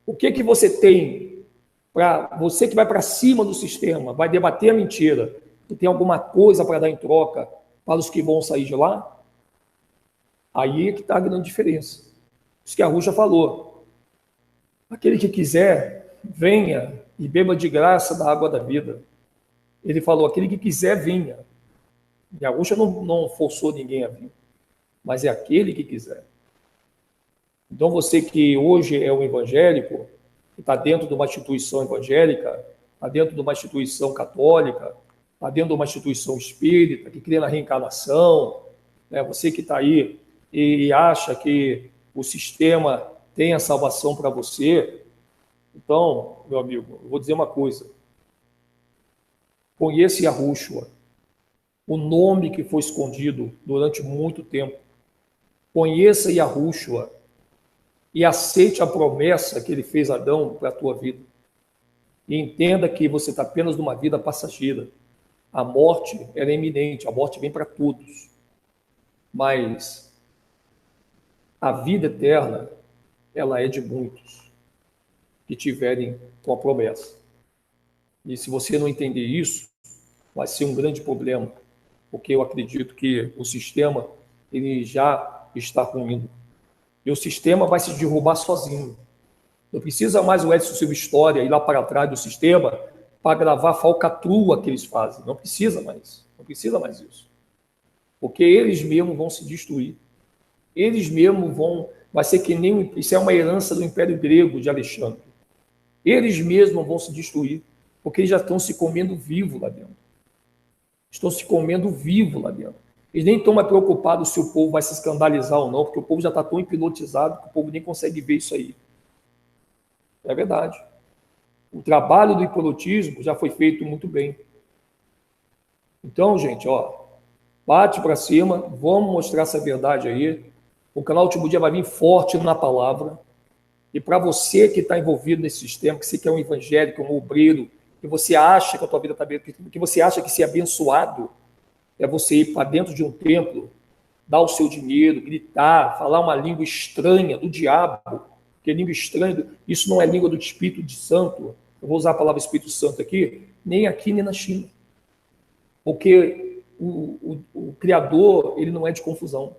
o que você tem para você que vai para cima do sistema, vai debater a mentira, e tem alguma coisa para dar em troca para os que vão sair de lá? Aí é que está a grande diferença. Isso que a Ruxa falou. Aquele que quiser, venha e beba de graça da água da vida. Ele falou, aquele que quiser, venha. E a Ruxa não forçou ninguém a vir, mas é aquele que quiser. Então, você que hoje é um evangélico, que está dentro de uma instituição evangélica, está dentro de uma instituição católica, está dentro de uma instituição espírita, que crê na reencarnação, né? Você que está aí e acha que o sistema tem a salvação para você, então, meu amigo, eu vou dizer uma coisa. Conheça Yahushua, o nome que foi escondido durante muito tempo. Conheça Yahushua e aceite a promessa que ele fez a Adão para a tua vida. E entenda que você está apenas numa vida passageira. A morte ela é iminente, a morte vem para todos. Mas a vida eterna, ela é de muitos que tiverem com a promessa. E se você não entender isso, vai ser um grande problema, porque eu acredito que o sistema ele já está ruindo. E o sistema vai se derrubar sozinho. Não precisa mais o Edson Silva História ir lá para trás do sistema para gravar a falcatrua que eles fazem. Não precisa mais. Não precisa mais isso. Porque eles mesmos vão se destruir. Eles mesmos vão... Vai ser que nem... Isso é uma herança do Império Grego de Alexandre. Eles mesmos vão se destruir, porque eles já estão se comendo vivo lá dentro. Estão se comendo vivo lá dentro. Eles nem estão mais preocupados se o povo vai se escandalizar ou não, porque o povo já está tão hipnotizado que o povo nem consegue ver isso aí. É verdade. O trabalho do hipnotismo já foi feito muito bem. Então, gente, ó, bate para cima, vamos mostrar essa verdade aí. O canal Último Dia vai vir forte na palavra. E para você que está envolvido nesse sistema, que você quer um evangélico, um obreiro, que você acha que a tua vida está bem, que você acha que ser abençoado é você ir para dentro de um templo, dar o seu dinheiro, gritar, falar uma língua estranha do diabo, porque língua estranha, isso não é língua do Espírito de Santo. Eu vou usar a palavra Espírito Santo aqui, nem aqui nem na China. Porque o Criador, ele não é de confusão.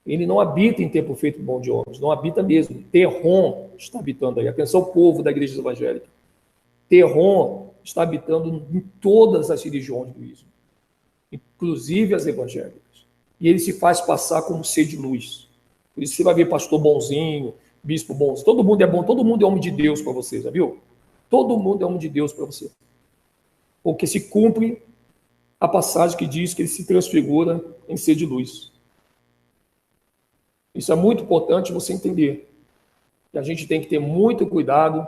Ele não habita em templo feito por mão de homens, não habita mesmo. Terron está habitando aí. Atenção, povo da igreja evangélica. Terron está habitando em todas as religiões do ismo, inclusive as evangélicas. E ele se faz passar como ser de luz. Por isso você vai ver pastor bonzinho, bispo bonzinho. Todo mundo é bom, todo mundo é homem de Deus para você, já viu? Todo mundo é homem de Deus para você. Porque se cumpre a passagem que diz que ele se transfigura em ser de luz. Isso é muito importante você entender. Que a gente tem que ter muito cuidado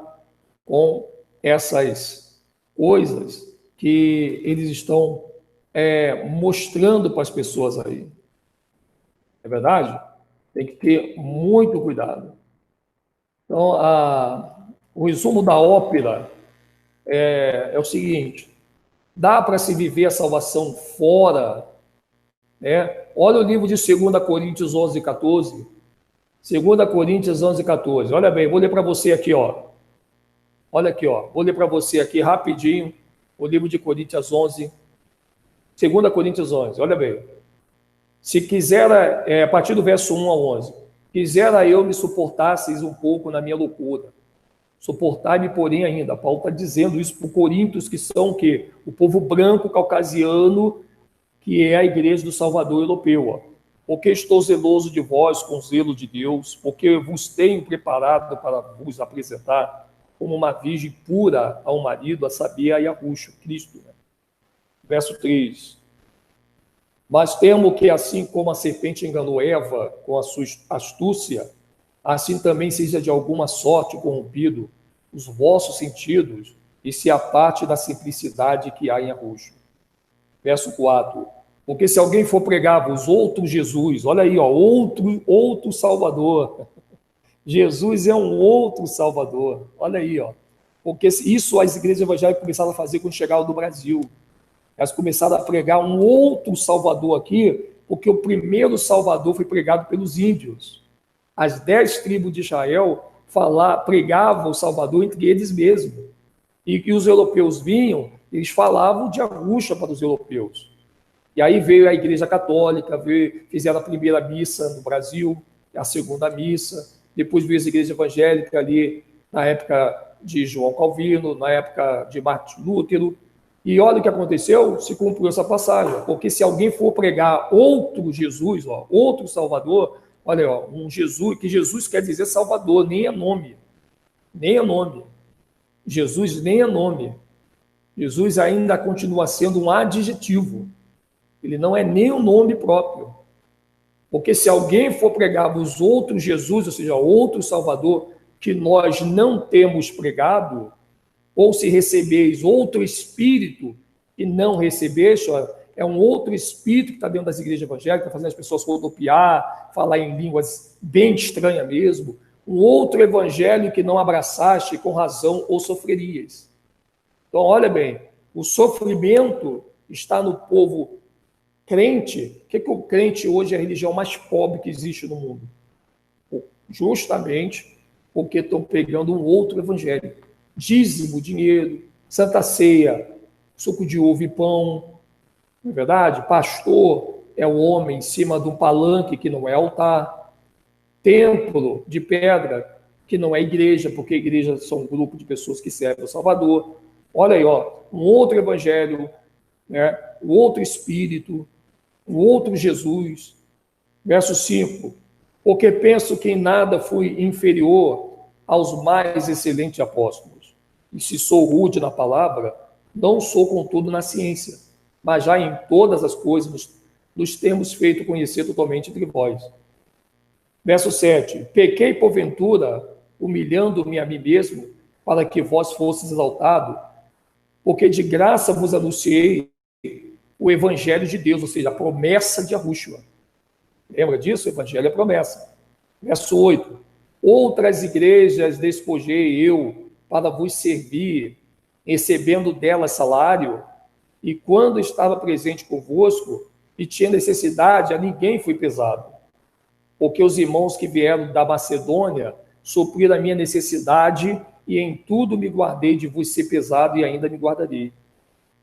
com essas coisas que eles estão mostrando para as pessoas aí. É verdade? Tem que ter muito cuidado. Então, o resumo da ópera é o seguinte: dá para se viver a salvação fora, né? Olha o livro de 2 Coríntios 11 e 14. 2 Coríntios 11, 14. Olha bem, vou ler para você aqui, ó. Olha aqui, ó. Vou ler para você aqui rapidinho o livro de Coríntios 11. 2 Coríntios 11. Olha bem. Se quisera, a partir do verso 1 ao 11. Quisera eu me suportasseis um pouco na minha loucura. Suportai-me, porém, ainda. Paulo está dizendo isso para os coríntios, que são o quê? O povo branco caucasiano, que é a igreja do Salvador europeu. Ó. Porque estou zeloso de vós com zelo de Deus, porque vos tenho preparado para vos apresentar como uma virgem pura ao marido, a saber, a Yahushua, Cristo. Né? Verso 3. Mas temo que, assim como a serpente enganou Eva com a sua astúcia, assim também seja de alguma sorte corrompido os vossos sentidos e se aparte da simplicidade que há em Yahushua. Verso 4. Porque se alguém for pregar-vos outro Jesus, olha aí, ó, outro Salvador. Jesus é um outro Salvador. Olha aí, ó. Porque isso as igrejas evangélicas começaram a fazer quando chegaram do Brasil. Elas começaram a pregar um outro Salvador aqui, porque o primeiro Salvador foi pregado pelos índios. As 10 tribos de Israel pregavam o Salvador entre eles mesmos. E que os europeus vinham, eles falavam de Yahushua para os europeus. E aí veio a Igreja Católica, fizeram a primeira missa no Brasil, a segunda missa, depois veio a Igreja Evangélica ali na época de João Calvino, na época de Martin Lutero. E olha o que aconteceu, se cumpriu essa passagem, porque se alguém for pregar outro Jesus, ó, outro Salvador, olha, ó, um Jesus, que Jesus quer dizer Salvador, nem é nome. Jesus nem é nome. Jesus ainda continua sendo um adjetivo. Ele não é nem um nome próprio. Porque se alguém for pregar os outros Jesus, ou seja, outro Salvador, que nós não temos pregado, ou se recebeis outro espírito e não recebeste, é um outro espírito que está dentro das igrejas evangélicas, fazendo as pessoas rodopiar, falar em línguas bem estranhas mesmo, um outro evangelho que não abraçaste, com razão ou sofrerias. Então, olha bem, o sofrimento está no povo crente. O que o crente hoje é a religião mais pobre que existe no mundo? Justamente porque estão pegando um outro evangelho. Dízimo, dinheiro, Santa Ceia, suco de uva e pão, não é verdade? Pastor é o homem em cima de um palanque que não é altar. Templo de pedra, que não é igreja, porque igreja são um grupo de pessoas que servem ao Salvador. Olha aí, ó, um outro evangelho, né? Um outro espírito, um outro Jesus. Verso 5. Porque penso que em nada fui inferior aos mais excelentes apóstolos. E se sou rude na palavra, não sou contudo na ciência, mas já em todas as coisas nos temos feito conhecer totalmente entre vós. Verso 7. Pequei porventura, humilhando-me a mim mesmo, para que vós fosseis exaltado, porque de graça vos anunciei o evangelho de Deus, ou seja, a promessa de Yahushua. Lembra disso? O evangelho é promessa. Verso 8. Outras igrejas despojei eu para vos servir, recebendo delas salário, e quando estava presente convosco e tinha necessidade, a ninguém fui pesado. Porque os irmãos que vieram da Macedônia supriram a minha necessidade e em tudo me guardei de vos ser pesado e ainda me guardarei.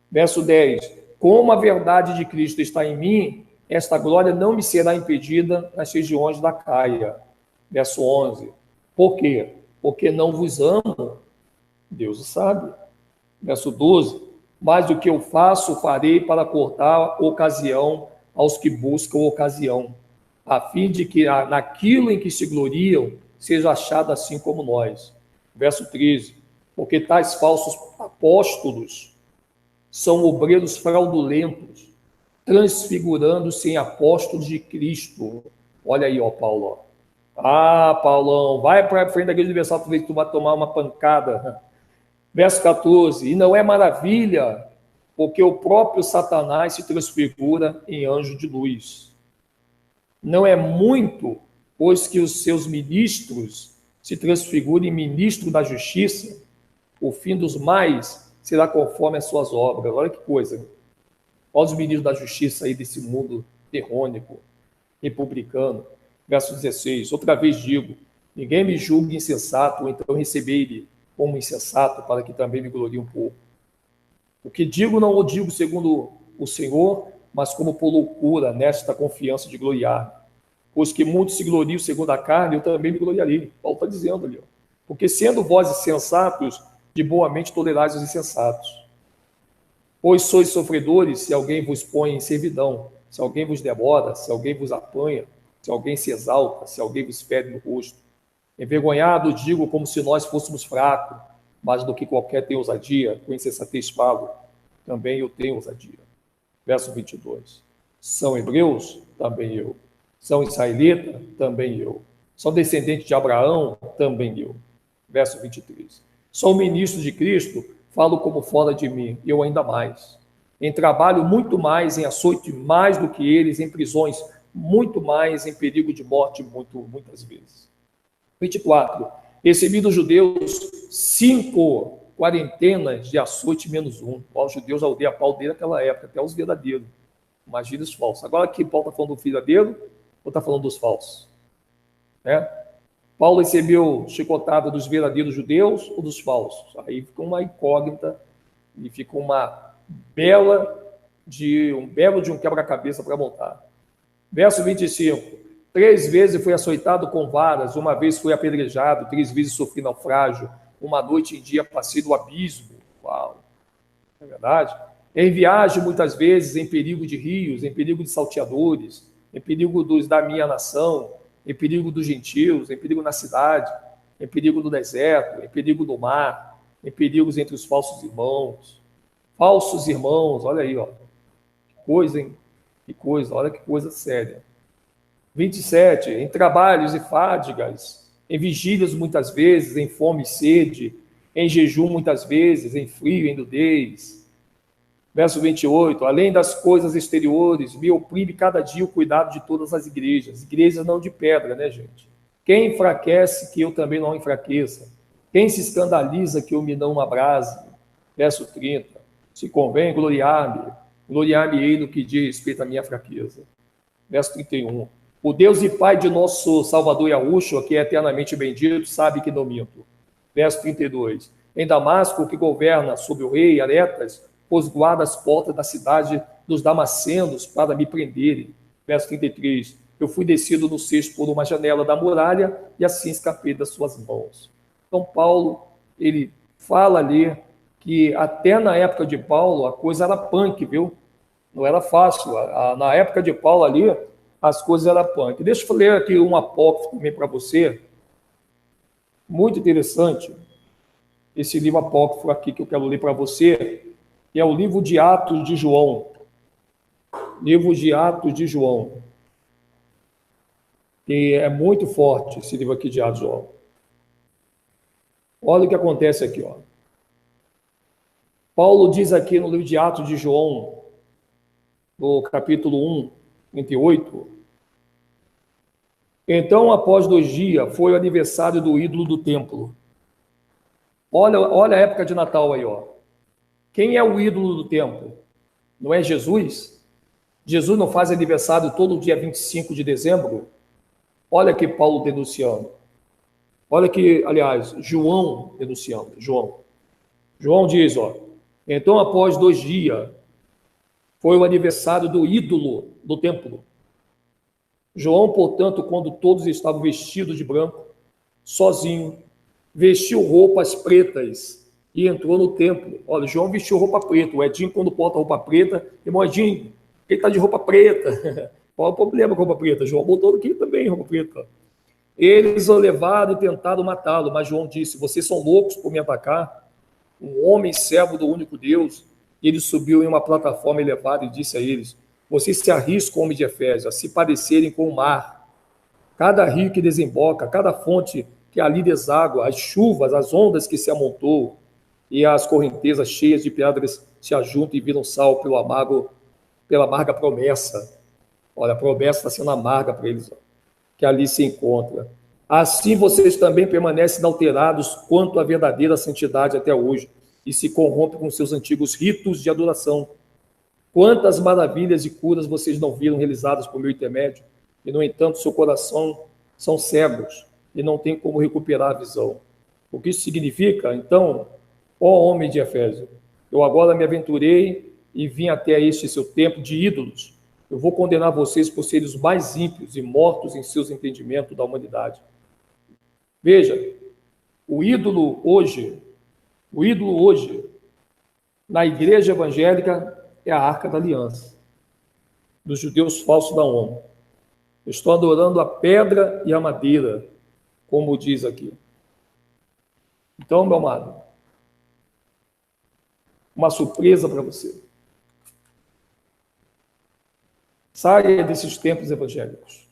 Verso 10. Como a verdade de Cristo está em mim, esta glória não me será impedida nas regiões da Caia. Verso 11. Por quê? Porque não vos amo, Deus o sabe. Verso 12. Mas o que eu faço, farei para cortar ocasião aos que buscam ocasião, a fim de que naquilo em que se gloriam, seja achado assim como nós. Verso 13. Porque tais falsos apóstolos são obreiros fraudulentos, transfigurando-se em apóstolos de Cristo. Olha aí, ó, Paulo. Ah, Paulão, vai para a frente da Igreja Universal, talvez tu vai tomar uma pancada. Verso 14. E não é maravilha, porque o próprio Satanás se transfigura em anjo de luz. Não é muito, pois que os seus ministros se transfigurem em ministro da justiça, o fim dos mais será conforme as suas obras. Olha que coisa. Olha os ministros da justiça aí desse mundo terrônico, republicano. Verso 16, outra vez digo, ninguém me julgue insensato, ou então recebei-lhe como insensato, para que também me glorie um pouco. O que digo não o digo segundo o Senhor, mas como por loucura, nesta confiança de gloriar. Pois que muitos se gloriam segundo a carne, eu também me gloriarei. Paulo está dizendo ali. Ó. Porque sendo vós insensatos, de boa mente tolerais os insensatos. Pois sois sofredores se alguém vos põe em servidão, se alguém vos demora, se alguém vos apanha, se alguém se exalta, se alguém vos fere no rosto. Envergonhado digo como se nós fôssemos fracos, mas do que qualquer tem ousadia, com insensatez falo, também eu tenho ousadia. Verso 22. São hebreus? Também eu. São israelitas? Também eu. São descendentes de Abraão? Também eu. Verso 23. Sou ministro de Cristo? Falo como fora de mim, eu ainda mais. Em trabalho muito mais, em açoite mais do que eles, em prisões muito mais, em perigo de morte muitas vezes. 24. Recebi dos judeus 5 quarentenas de açoite menos um. Os judeus já odeiam Paulo desde aquela época, até os verdadeiros. Imagina os falsos. Agora aqui Paulo está falando do verdadeiro ou está falando dos falsos? Né? Paulo recebeu chicotada dos verdadeiros judeus ou dos falsos? Aí fica uma incógnita e fica um belo de um quebra-cabeça para montar. Verso 25. 3 vezes fui açoitado com varas, uma vez fui apedrejado, 3 vezes sofri naufrágio, uma noite e dia passei do abismo. Uau! É verdade? Em viagem, muitas vezes, em perigo de rios, em perigo de salteadores, em perigo da minha nação, em perigo dos gentios, em perigo na cidade, em perigo no deserto, em perigo no mar, em perigos entre os falsos irmãos. Falsos irmãos, olha aí, ó. Que coisa, hein? Que coisa, olha que coisa séria. 27, em trabalhos e fadigas, em vigílias muitas vezes, em fome e sede, em jejum muitas vezes, em frio e em nudez. Verso 28, além das coisas exteriores, me oprime cada dia o cuidado de todas as igrejas. Igrejas não de pedra, né, gente? Quem enfraquece, que eu também não enfraqueça. Quem se escandaliza, que eu me não abrase. Verso 30, se convém, gloriar-me-ei no que diz respeito à minha fraqueza. Verso 31, o Deus e Pai de nosso Salvador Yahushua, que é eternamente bendito, sabe que não minto. Verso 32. Em Damasco, que governa sobre o rei Aretas, pôs guarda as portas da cidade dos Damascenos para me prenderem. Verso 33. Eu fui descido no cesto por uma janela da muralha e assim escapei das suas mãos. Então, Paulo, ele fala ali que até na época de Paulo a coisa era punk, viu? Não era fácil. Na época de Paulo ali, as coisas eram punk. Deixa eu ler aqui um apócrifo também para você. Muito interessante. Esse livro apócrifo aqui que eu quero ler para você, que é o livro de Atos de João. Livro de Atos de João. Que é muito forte esse livro aqui de Atos de João. Olha o que acontece aqui, ó. Paulo diz aqui no livro de Atos de João, no capítulo 1, 28. Então, após 2 dias, foi o aniversário do ídolo do templo. Olha a época de Natal aí, ó. Quem é o ídolo do templo? Não é Jesus? Jesus não faz aniversário todo dia 25 de dezembro? Olha aqui Paulo denunciando. Olha aqui, aliás, João denunciando. João diz, ó. Então, após 2 dias, foi o aniversário do ídolo do templo. João, portanto, quando todos estavam vestidos de branco, sozinho, vestiu roupas pretas e entrou no templo. Olha, João vestiu roupa preta. O Edinho, quando porta roupa preta, irmão Edinho, ele está de roupa preta. Qual é o problema com roupa preta? João botou aqui também roupa preta. Eles o levaram e tentaram matá-lo, mas João disse, vocês são loucos por me atacar? Um homem servo do único Deus. Ele subiu em uma plataforma elevada e disse a eles, vocês se arriscam, homens de Efésio, a se parecerem com o mar. Cada rio que desemboca, cada fonte que ali deságua, as chuvas, as ondas que se amontoam e as correntezas cheias de pedras se ajuntam e viram sal pela amarga promessa. Olha, a promessa está sendo amarga para eles, ó, que ali se encontra. Assim vocês também permanecem inalterados quanto à verdadeira santidade até hoje e se corrompem com seus antigos ritos de adoração. Quantas maravilhas e curas vocês não viram realizadas por meu intermédio? e, no entanto, seu coração são cegos e não tem como recuperar a visão. O que isso significa? Então, ó homem de Efésio, eu agora me aventurei e vim até este seu templo de ídolos. Eu vou condenar vocês por serem os mais ímpios e mortos em seus entendimentos da humanidade. Veja, o ídolo hoje, na igreja evangélica, é a Arca da Aliança, dos judeus falsos da ONU. Eu estou adorando a pedra e a madeira, como diz aqui. Então, meu amado, uma surpresa para você. Saia desses templos evangélicos.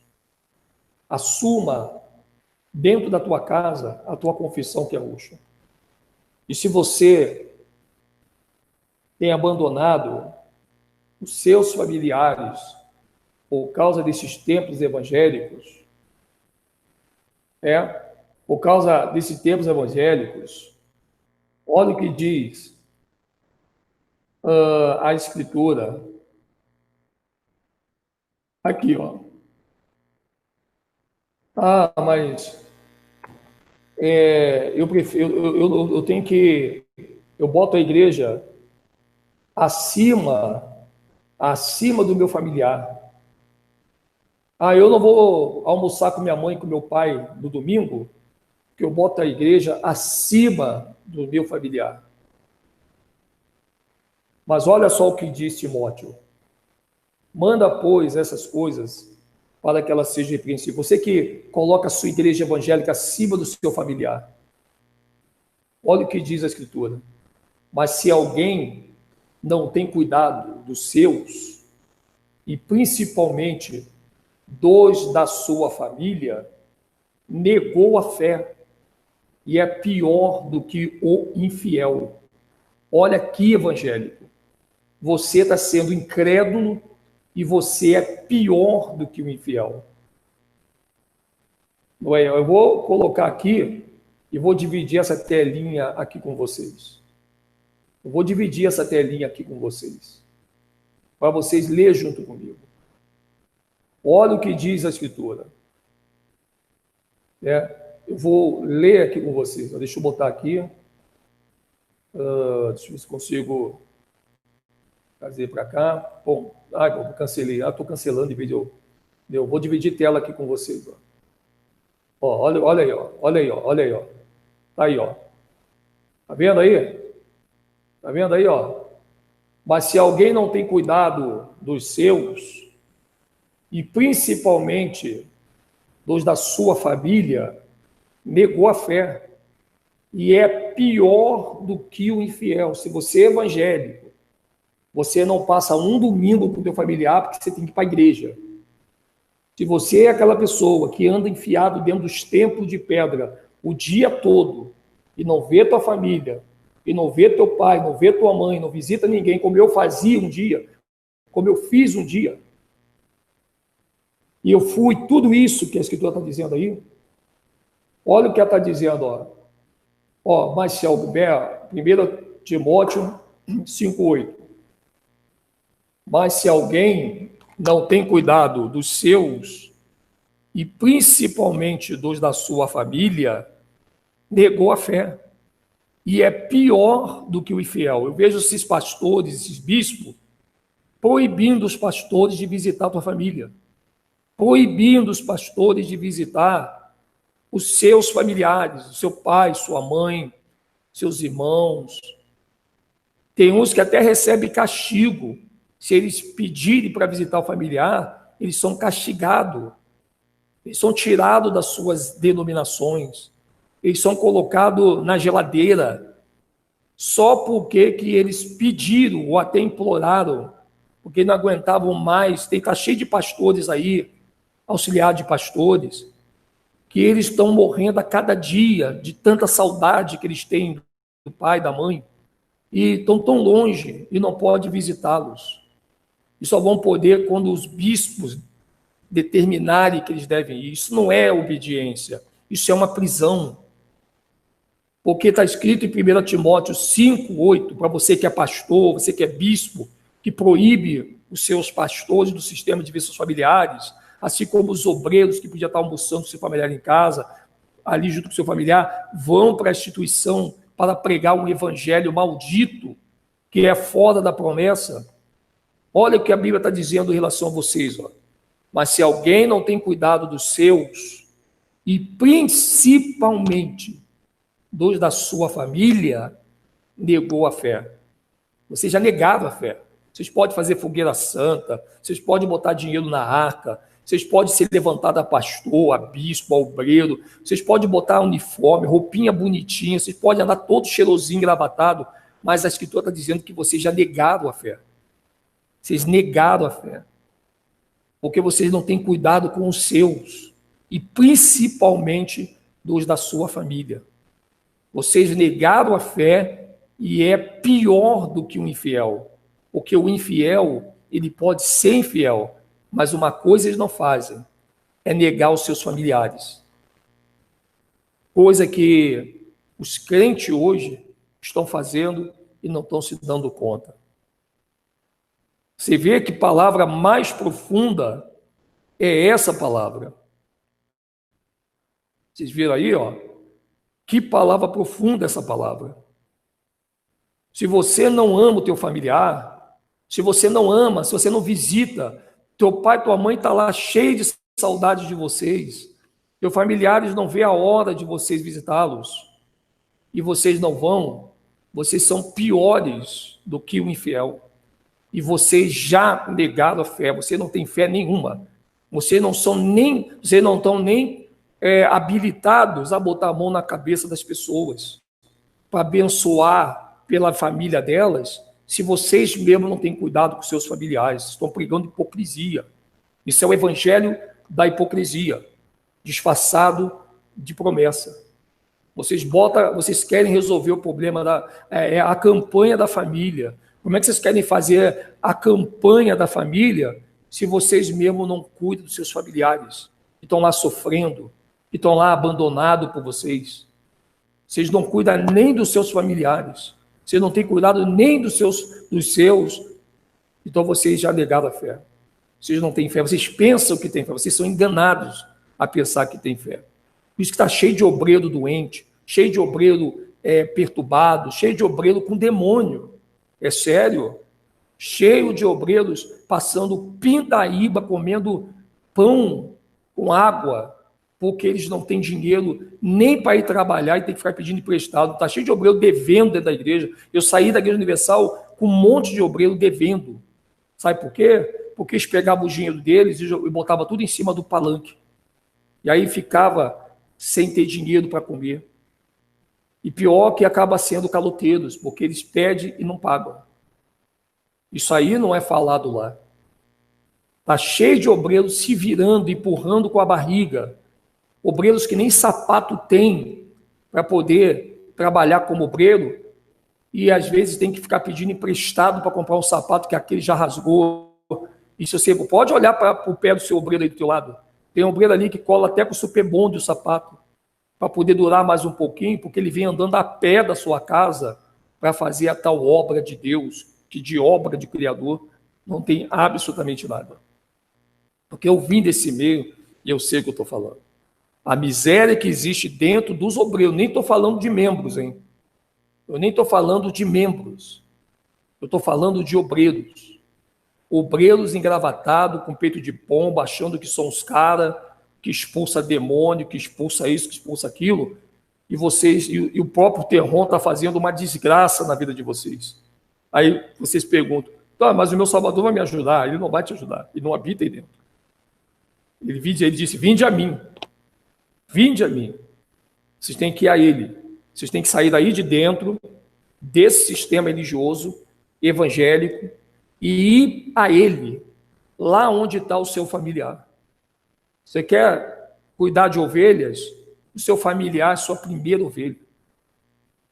Assuma dentro da tua casa a tua confissão que é roxa. E se você tem abandonado os seus familiares por causa desses templos evangélicos, por causa desses templos evangélicos, olha o que diz a Escritura. Aqui, ó. Mas eu prefiro, eu tenho que, eu boto a igreja acima do meu familiar. Eu não vou almoçar com minha mãe e com meu pai no domingo, porque eu boto a igreja acima do meu familiar. Mas olha só o que diz Timóteo. Manda, pois, essas coisas para que elas sejam repreensíveis. Você que coloca a sua igreja evangélica acima do seu familiar. Olha o que diz a Escritura. Mas se alguém não tem cuidado dos seus, e principalmente dos da sua família, negou a fé e é pior do que o infiel. Olha aqui, evangélico. Você está sendo incrédulo e você é pior do que o infiel. Eu vou colocar aqui e vou dividir essa telinha aqui com vocês. Eu vou dividir essa telinha aqui com vocês, para vocês lerem junto comigo. Olha o que diz a Escritura. Eu vou ler aqui com vocês. Deixa eu botar aqui. Deixa eu ver se consigo trazer para cá. Bom, eu cancelei. Estou cancelando em vez de eu vou dividir tela aqui com vocês. Olha aí, ó. Olha aí, ó. Olha aí, ó. Tá aí, ó. Tá vendo aí? Tá vendo aí, ó? Mas se alguém não tem cuidado dos seus, e principalmente dos da sua família, negou a fé. E é pior do que o infiel. Se você é evangélico, você não passa um domingo com o teu familiar porque você tem que ir para a igreja. Se você é aquela pessoa que anda enfiado dentro dos templos de pedra o dia todo e não vê tua família, e não vê teu pai, não vê tua mãe, não visita ninguém, como eu fazia um dia, como eu fiz um dia, e eu fui tudo isso que a Escritura está dizendo aí, olha o que ela está dizendo, mas se alguém, 1 Timóteo 5,8, mas se alguém não tem cuidado dos seus, e principalmente dos da sua família, negou a fé. E é pior do que o infiel. Eu vejo esses pastores, esses bispos, proibindo os pastores de visitar a tua família, proibindo os pastores de visitar os seus familiares, o seu pai, sua mãe, seus irmãos. Tem uns que até recebem castigo. Se eles pedirem para visitar o familiar, eles são castigados. Eles são tirados das suas denominações. Eles são colocados na geladeira só porque que eles pediram ou até imploraram, porque não aguentavam mais. Está cheio de pastores aí, auxiliar de pastores, que eles estão morrendo a cada dia de tanta saudade que eles têm do pai, da mãe, e estão tão longe e não pode visitá-los. E só vão poder quando os bispos determinarem que eles devem ir. Isso não é obediência, isso é uma prisão. Porque está escrito em 1 Timóteo 5,8, para você que é pastor, você que é bispo, que proíbe os seus pastores do sistema de vistos familiares assim como os obreiros que podiam estar almoçando com seu familiar em casa, ali junto com o seu familiar, vão para a instituição para pregar um evangelho maldito, que é fora da promessa. Olha o que a Bíblia está dizendo em relação a vocês. Ó. Mas se alguém não tem cuidado dos seus, e principalmente dos da sua família, negou a fé. Vocês já negaram a fé. Vocês podem fazer fogueira santa, vocês podem botar dinheiro na arca, vocês podem ser levantados a pastor, a bispo, a obreiro, vocês podem botar uniforme, roupinha bonitinha, vocês podem andar todo cheirosinho, gravatado, mas a Escritura está dizendo que vocês já negaram a fé. Vocês negaram a fé. Porque vocês não têm cuidado com os seus, e principalmente dos da sua família. Vocês negaram a fé e é pior do que o infiel. Porque o infiel, ele pode ser infiel, mas uma coisa eles não fazem, é negar os seus familiares. Coisa que os crentes hoje estão fazendo e não estão se dando conta. Você vê que palavra mais profunda é essa palavra. Vocês viram aí, ó? Que palavra profunda essa palavra. Se você não ama o teu familiar, se você não ama, se você não visita, teu pai e tua mãe estão lá cheio de saudade de vocês, teus familiares não vê a hora de vocês visitá-los, e vocês não vão, vocês são piores do que o infiel. E vocês já negaram a fé, você não tem fé nenhuma. Vocês não estão nem habilitados a botar a mão na cabeça das pessoas para abençoar pela família delas, se vocês mesmos não têm cuidado com seus familiares, estão pregando hipocrisia. Isso é o evangelho da hipocrisia, disfarçado de promessa. Vocês querem resolver o problema a campanha da família. Como é que vocês querem fazer a campanha da família se vocês mesmos não cuidam dos seus familiares, que estão lá sofrendo, que estão lá abandonados por vocês? Vocês não cuidam nem dos seus familiares, vocês não têm cuidado nem dos seus, então vocês já negaram a fé. Vocês não têm fé, vocês pensam que têm fé, vocês são enganados a pensar que têm fé. Por isso que está cheio de obreiro doente, cheio de obreiro perturbado, cheio de obreiro com demônio. É sério, cheio de obreiros passando pindaíba, comendo pão com água, porque eles não têm dinheiro nem para ir trabalhar e tem que ficar pedindo emprestado. Está cheio de obreiro devendo dentro da igreja. Eu saí da Igreja Universal com um monte de obreiro devendo. Sabe por quê? Porque eles pegavam o dinheiro deles e botavam tudo em cima do palanque. E aí ficava sem ter dinheiro para comer. E pior que acaba sendo caloteiros, porque eles pedem e não pagam. Isso aí não é falado lá. Está cheio de obreiros se virando, empurrando com a barriga. Obreiros que nem sapato tem para poder trabalhar como obreiro e às vezes tem que ficar pedindo emprestado para comprar um sapato que aquele já rasgou. E se você pode olhar para o pé do seu obreiro aí do teu lado, tem um obreiro ali que cola até com o super bonde o sapato para poder durar mais um pouquinho, porque ele vem andando a pé da sua casa para fazer a tal obra de Deus, que de obra de Criador não tem absolutamente nada. Porque eu vim desse meio e eu sei o que eu estou falando. A miséria que existe dentro dos obreiros, nem estou falando de membros, hein? Eu nem estou falando de membros, eu estou falando de obreiros. Obreiros engravatados, com peito de pomba, achando que são os caras que expulsa demônio, que expulsa isso, que expulsa aquilo, e vocês, e o próprio terror está fazendo uma desgraça na vida de vocês. Aí vocês perguntam, tá, mas o meu Salvador vai me ajudar? Ele não vai te ajudar, ele não habita aí dentro. Ele disse, vinde a mim. Vinde a mim. Vocês têm que ir a ele. Vocês têm que sair daí de dentro desse sistema religioso, evangélico, e ir a ele, lá onde está o seu familiar. Você quer cuidar de ovelhas? O seu familiar é a sua primeira ovelha.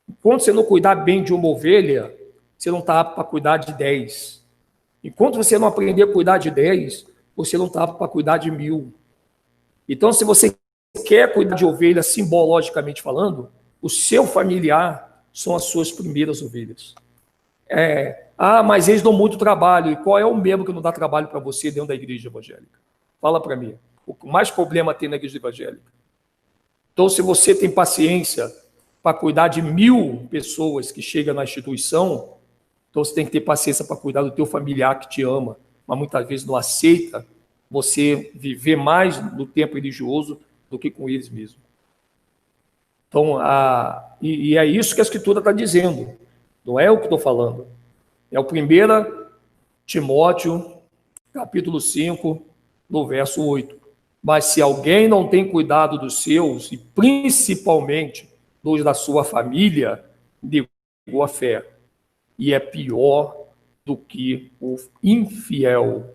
Enquanto você não cuidar bem de uma ovelha, você não está apto para cuidar de 10. Enquanto você não aprender a cuidar de 10, você não está apto para cuidar de 1000. Então, se você quer cuidar de ovelha, simbologicamente falando, o seu familiar são as suas primeiras ovelhas. Mas eles dão muito trabalho. E qual é o membro que não dá trabalho para você dentro da igreja evangélica? Fala para mim. O que mais problema tem na igreja evangélica? Então, se você tem paciência para cuidar de 1.000 pessoas que chegam na instituição, então você tem que ter paciência para cuidar do teu familiar que te ama, mas muitas vezes não aceita você viver mais no tempo religioso do que com eles mesmos. Então, é isso que a Escritura está dizendo. Não é o que estou falando. É o 1 Timóteo, capítulo 5, no verso 8. Mas se alguém não tem cuidado dos seus, e principalmente dos da sua família, negou a fé. E é pior do que o infiel.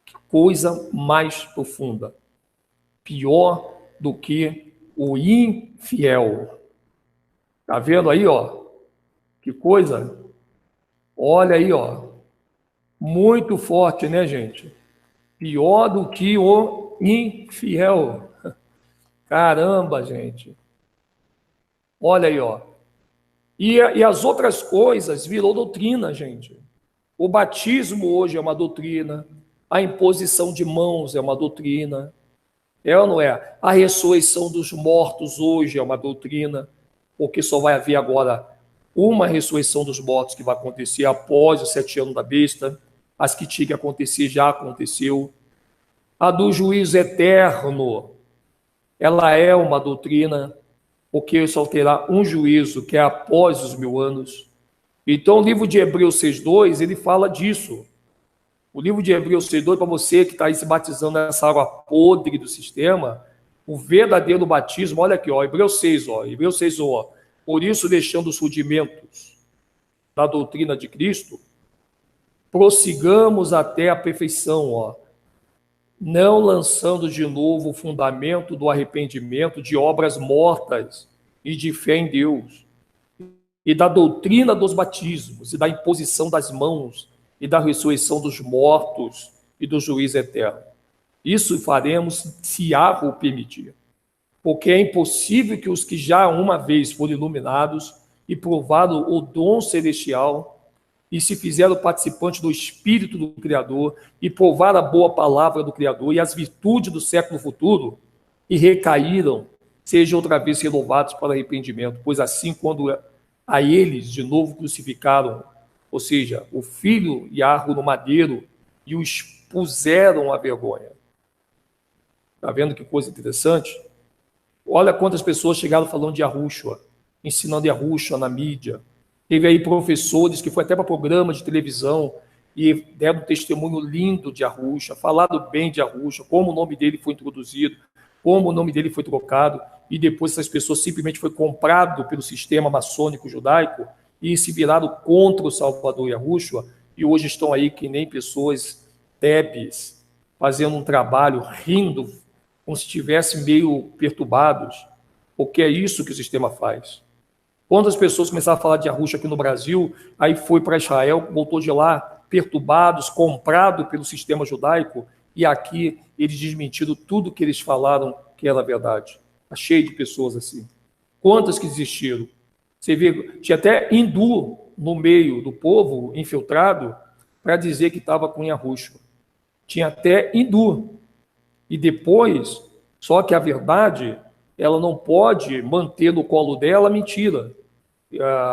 Que coisa mais profunda. Pior do que o infiel. Tá vendo aí, ó? Que coisa? Olha aí, ó. Muito forte, né, gente? Pior do que o infiel. Caramba, gente. Olha aí, ó. E as outras coisas virou doutrina, gente. O batismo hoje é uma doutrina. A imposição de mãos é uma doutrina. É ou não é? A ressurreição dos mortos hoje é uma doutrina, porque só vai haver agora uma ressurreição dos mortos que vai acontecer após os 7 anos da besta. As que tinha que acontecer já aconteceu. A do juízo eterno, ela é uma doutrina, porque só terá um juízo, que é após os 1.000 anos. Então, o livro de Hebreus 6,2, ele fala disso. O livro de Hebreus 6,2, para você que está aí se batizando nessa água podre do sistema, o verdadeiro batismo, olha aqui, ó, Hebreus 6, ó, Hebreus 6, ó. Por isso, deixando os rudimentos da doutrina de Cristo, prossigamos até a perfeição, ó, não lançando de novo o fundamento do arrependimento de obras mortas e de fé em Deus, e da doutrina dos batismos, e da imposição das mãos, e da ressurreição dos mortos, e do juízo eterno. Isso faremos se Yahweh o permitir, porque é impossível que os que já uma vez foram iluminados e provaram o dom celestial, e se fizeram participantes do Espírito do Criador, e provaram a boa palavra do Criador e as virtudes do século futuro, e recaíram, sejam outra vez renovados para arrependimento, pois assim, quando a eles de novo crucificaram, ou seja, o filho Yahweh no madeiro, e o expuseram à vergonha. Está vendo que coisa interessante? Olha quantas pessoas chegaram falando de Yahushua, ensinando Yahushua na mídia. Teve aí professores que foi até para programa de televisão e deram um testemunho lindo de Yahushua, falaram bem de Yahushua, como o nome dele foi introduzido, como o nome dele foi trocado, e depois essas pessoas simplesmente foi comprado pelo sistema maçônico judaico e se viraram contra o Salvador Yahushua, e hoje estão aí que nem pessoas débeis, fazendo um trabalho, rindo, como se estivessem meio perturbados, porque é isso que o sistema faz. Quando as pessoas começaram a falar de Yahushua aqui no Brasil, aí foi para Israel, voltou de lá, perturbados, comprado pelo sistema judaico, e aqui eles desmentiram tudo que eles falaram que era verdade. Está cheio de pessoas assim. Quantas que desistiram? Você vê, tinha até hindu no meio do povo, infiltrado, para dizer que estava com Yahushua. Tinha até hindu. E depois, só que a verdade, ela não pode manter no colo dela a mentira.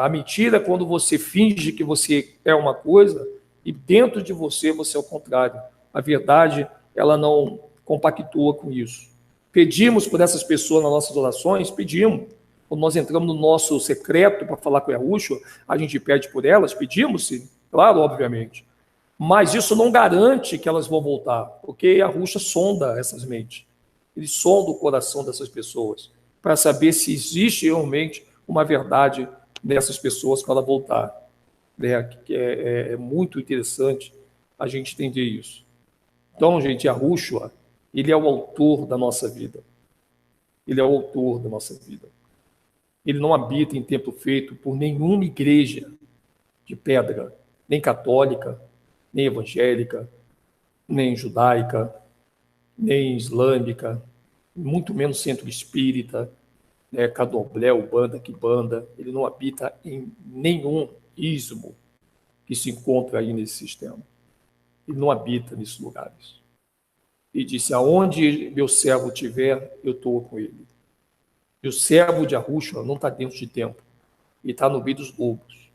A mentira é quando você finge que você é uma coisa e dentro de você você é o contrário. A verdade, ela não compactua com isso. Pedimos por essas pessoas nas nossas orações, pedimos. Quando nós entramos no nosso secreto para falar com Yahushua, a gente pede por elas, pedimos sim, claro, obviamente. Mas isso não garante que elas vão voltar, porque Yahushua sonda essas mentes. Ele sonda o coração dessas pessoas para saber se existe realmente uma verdade dessas pessoas para ela voltar. É muito interessante a gente entender isso. Então, gente, Yahushua, ele é o autor da nossa vida. Ele é o autor da nossa vida. Ele não habita em templo feito por nenhuma igreja de pedra, nem católica, nem evangélica, nem judaica, nem islâmica, muito menos centro espírita, Candomblé, Ubanda, Quimbanda. Ele não habita em nenhum ismo que se encontra aí nesse sistema. Ele não habita nesses lugares. e disse: aonde meu servo estiver, eu estou com ele. E o servo de Arruxa não está dentro de tempo, ele está no meio dos lobos.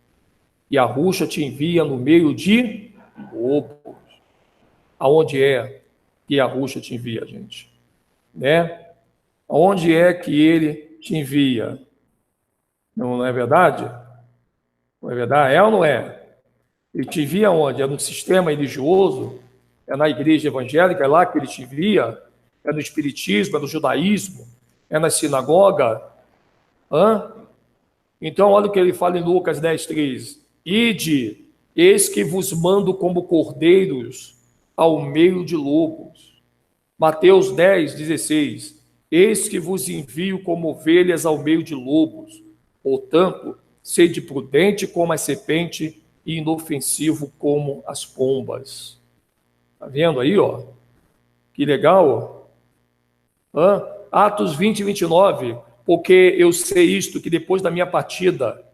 E Arruxa te envia no meio de lobos. Aonde é que Arruxa te envia, gente? Né? Aonde é que ele te envia? Não é verdade? Não é verdade? É ou não é? Ele te envia onde? É no sistema religioso? É na igreja evangélica? É lá que ele te envia? É no espiritismo? É no judaísmo? É na sinagoga? Hã? Então, olha o que ele fala em Lucas 10:3. Ide, eis que vos mando como cordeiros ao meio de lobos. Mateus 10:16. Eis que vos envio como ovelhas ao meio de lobos. Portanto, sede prudente como a serpente e inofensivo como as pombas. Tá vendo aí, ó? Que legal, ó. Atos 20:29. Porque eu sei isto, que depois da minha partida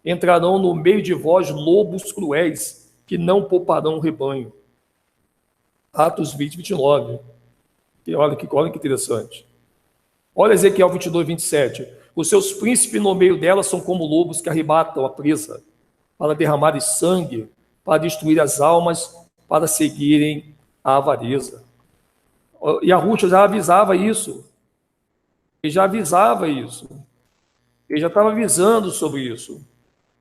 entrarão no meio de vós lobos cruéis, que não pouparão o rebanho. Atos 20:29. E olha que interessante. Olha Ezequiel 22:27. Os seus príncipes no meio dela são como lobos que arrebatam a presa, para derramarem sangue, para destruir as almas, para seguirem a avareza. E a Ruth já avisava isso. Ele já avisava isso. Ele já estava avisando sobre isso.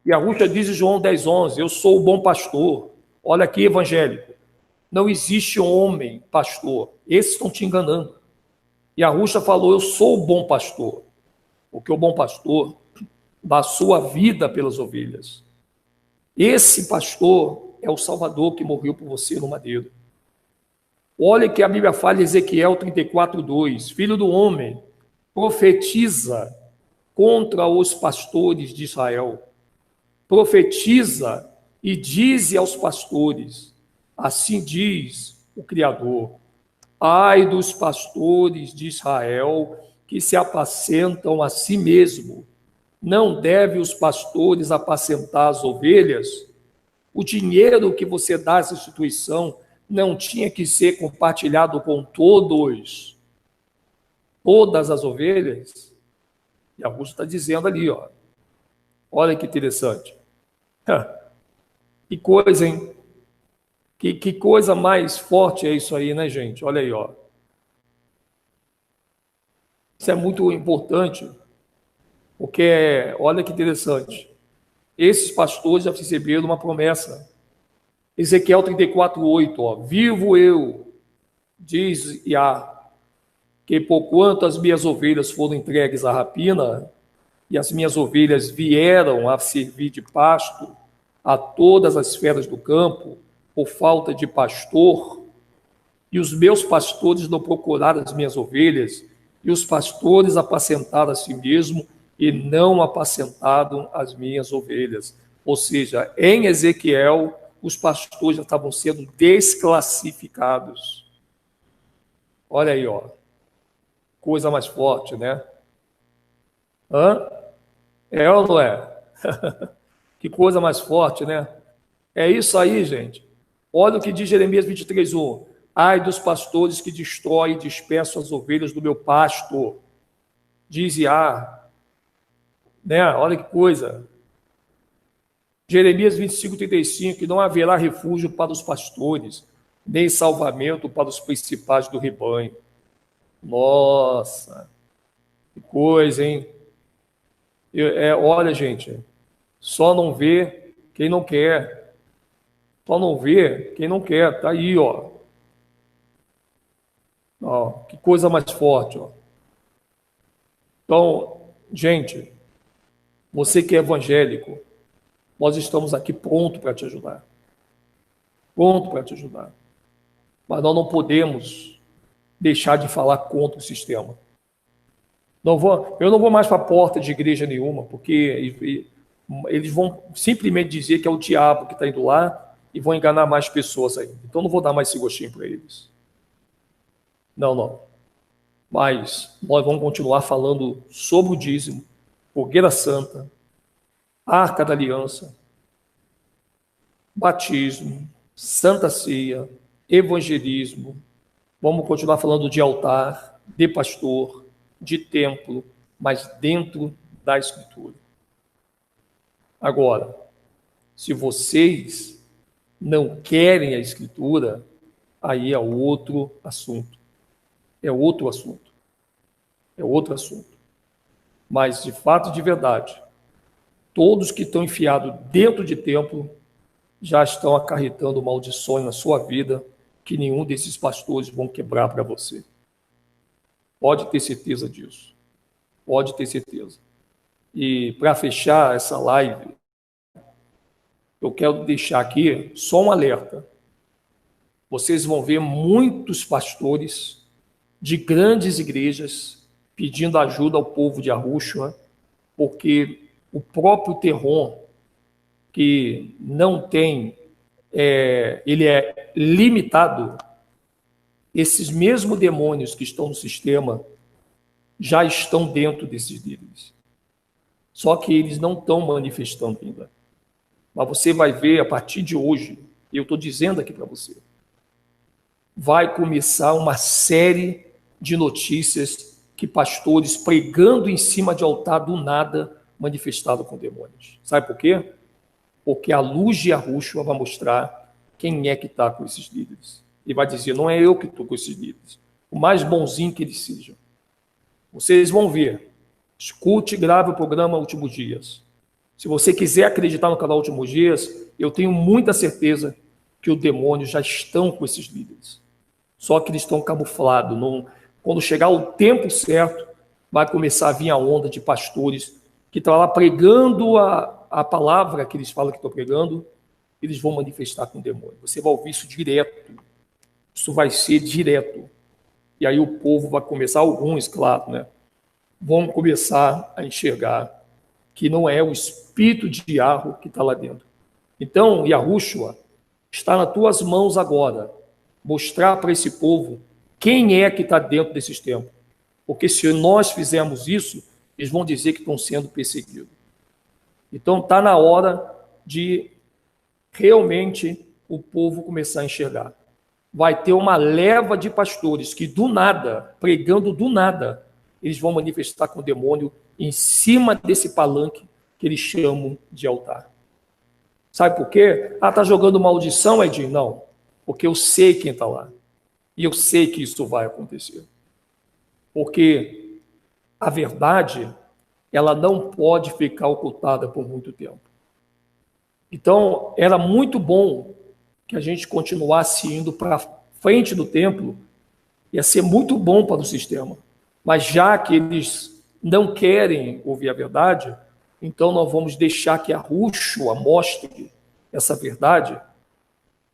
E a Ruth diz em João 10:11, eu sou o bom pastor. Olha aqui, evangélico. Não existe homem pastor. Esses estão te enganando. E a Ruth falou, eu sou o bom pastor. Porque o bom pastor dá a sua vida pelas ovelhas. Esse pastor é o Salvador que morreu por você no madeiro. Olha que a Bíblia fala em Ezequiel 34:2. Filho do homem, profetiza contra os pastores de Israel. Profetiza e dize aos pastores, assim diz o Criador, ai dos pastores de Israel que se apacentam a si mesmo. Não devem os pastores apacentar as ovelhas? O dinheiro que você dá a essa instituição não tinha que ser compartilhado com todas as ovelhas? E Augusto está dizendo ali, ó. Olha que interessante. Que coisa, hein? Que coisa mais forte é isso aí, né, gente? Olha aí, ó. Isso é muito importante, porque olha que interessante. Esses pastores já receberam uma promessa. Ezequiel 34:8, ó. Vivo eu, diz Iá, que porquanto as minhas ovelhas foram entregues à rapina, e as minhas ovelhas vieram a servir de pasto a todas as feras do campo, por falta de pastor, e os meus pastores não procuraram as minhas ovelhas, e os pastores apacentaram a si mesmo, e não apacentaram as minhas ovelhas. Ou seja, em Ezequiel, os pastores já estavam sendo desclassificados. Olha aí, ó. Coisa mais forte, né? Hã? É ou não é? Que coisa mais forte, né? É isso aí, gente. Olha o que diz Jeremias 23:1. Ai dos pastores que destroem e dispersam as ovelhas do meu pasto. Diz Iá. Né? Olha que coisa. Jeremias 25:35. Que não haverá refúgio para os pastores, nem salvamento para os principais do rebanho. Nossa, que coisa, hein? Olha, gente, só não vê quem não quer. Só não vê quem não quer. Tá aí, ó. Ó, que coisa mais forte, ó. Então, gente, você que é evangélico, nós estamos aqui pronto para te ajudar. Pronto para te ajudar. Mas nós não podemos deixar de falar contra o sistema. Eu não vou mais para a porta de igreja nenhuma, porque eles vão simplesmente dizer que é o diabo que está indo lá e vão enganar mais pessoas ainda. Então não vou dar mais esse gostinho para eles. Não, não. Mas nós vamos continuar falando sobre o dízimo, fogueira santa, arca da aliança, batismo, santa ceia, evangelismo. Vamos continuar falando de altar, de pastor, de templo, mas dentro da Escritura. Agora, se vocês não querem a Escritura, aí é outro assunto. É outro assunto. É outro assunto. Mas, de fato, de verdade, todos que estão enfiados dentro de templo já estão acarretando maldições na sua vida que nenhum desses pastores vão quebrar para você. Pode ter certeza disso. Pode ter certeza. E para fechar essa live, eu quero deixar aqui só um alerta. Vocês vão ver muitos pastores de grandes igrejas pedindo ajuda ao povo de Arúxua, porque o próprio Terron, que não tem, ele é limitado, esses mesmos demônios que estão no sistema já estão dentro desses líderes. Só que eles não estão manifestando ainda. Mas você vai ver a partir de hoje, eu estou dizendo aqui para você, vai começar uma série de notícias que pastores pregando em cima de altar do nada manifestado com demônios. Sabe por quê? Porque a luz de Arúxua vai mostrar quem é que está com esses líderes. E vai dizer, não é eu que estou com esses líderes. O mais bonzinho que eles sejam. Vocês vão ver. Escute e grave o programa Últimos Dias. Se você quiser acreditar no canal Últimos Dias, eu tenho muita certeza que os demônios já estão com esses líderes. Só que eles estão camuflados. Quando chegar o tempo certo, vai começar a vir a onda de pastores que estão lá pregando a palavra que eles falam que estão pregando, eles vão manifestar com o demônio. Você vai ouvir isso direto. Isso vai ser direto. E aí o povo vai começar, alguns, claro, né? Vão começar a enxergar que não é o espírito de Yahweh que está lá dentro. Então, Yahushua, está nas tuas mãos agora, mostrar para esse povo quem é que está dentro desses tempos. Porque se nós fizermos isso, eles vão dizer que estão sendo perseguidos. Então, está na hora de realmente o povo começar a enxergar. Vai ter uma leva de pastores que do nada, pregando do nada, eles vão manifestar com o demônio em cima desse palanque que eles chamam de altar. Sabe por quê? Ah, está jogando maldição, Edinho? Não, porque eu sei quem está lá. E eu sei que isso vai acontecer. Porque a verdade, ela não pode ficar ocultada por muito tempo. Então, era muito bom que a gente continuasse indo para frente do templo, ia ser muito bom para o sistema. Mas já que eles não querem ouvir a verdade, então nós vamos deixar que a Arúxua mostre essa verdade,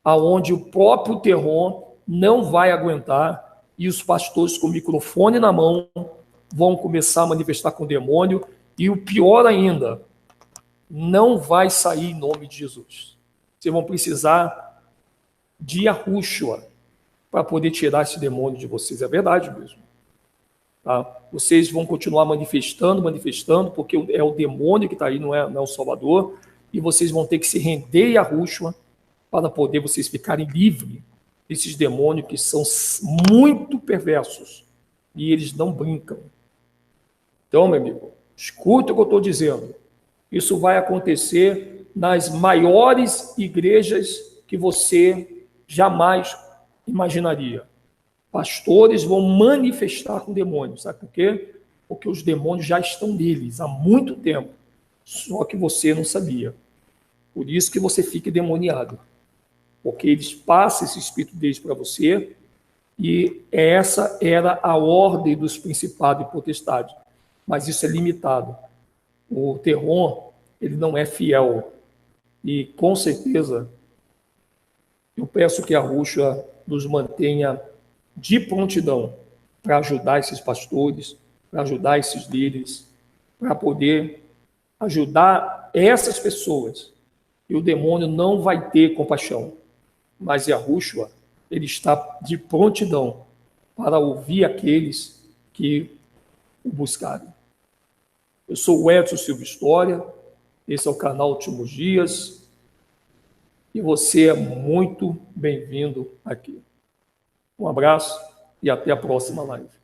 aonde o próprio Terron não vai aguentar e os pastores com o microfone na mão vão começar a manifestar com o demônio e o pior ainda, não vai sair em nome de Jesus. Vocês vão precisar de Arúxua para poder tirar esse demônio de vocês. É verdade mesmo. Tá? Vocês vão continuar manifestando, porque é o demônio que está aí, não é o Salvador, e vocês vão ter que se render a Arúxua para poder vocês ficarem livres desses demônios que são muito perversos e eles não brincam. Então, meu amigo, escuta o que eu estou dizendo. Isso vai acontecer nas maiores igrejas que você jamais imaginaria. Pastores vão manifestar com demônios. Sabe por quê? Porque os demônios já estão neles há muito tempo. Só que você não sabia. Por isso que você fica endemoniado. Porque eles passam esse espírito deles para você e essa era a ordem dos principados e potestades. Mas isso é limitado. O Terron, ele não é fiel. E, com certeza, eu peço que a Arúxua nos mantenha de prontidão para ajudar esses pastores, para ajudar esses líderes, para poder ajudar essas pessoas. E o demônio não vai ter compaixão. Mas a Arúxua, ele está de prontidão para ouvir aqueles que o buscarem. Eu sou o Edson Silva História, esse é o canal Últimos Dias, e você é muito bem-vindo aqui. Um abraço e até a próxima live.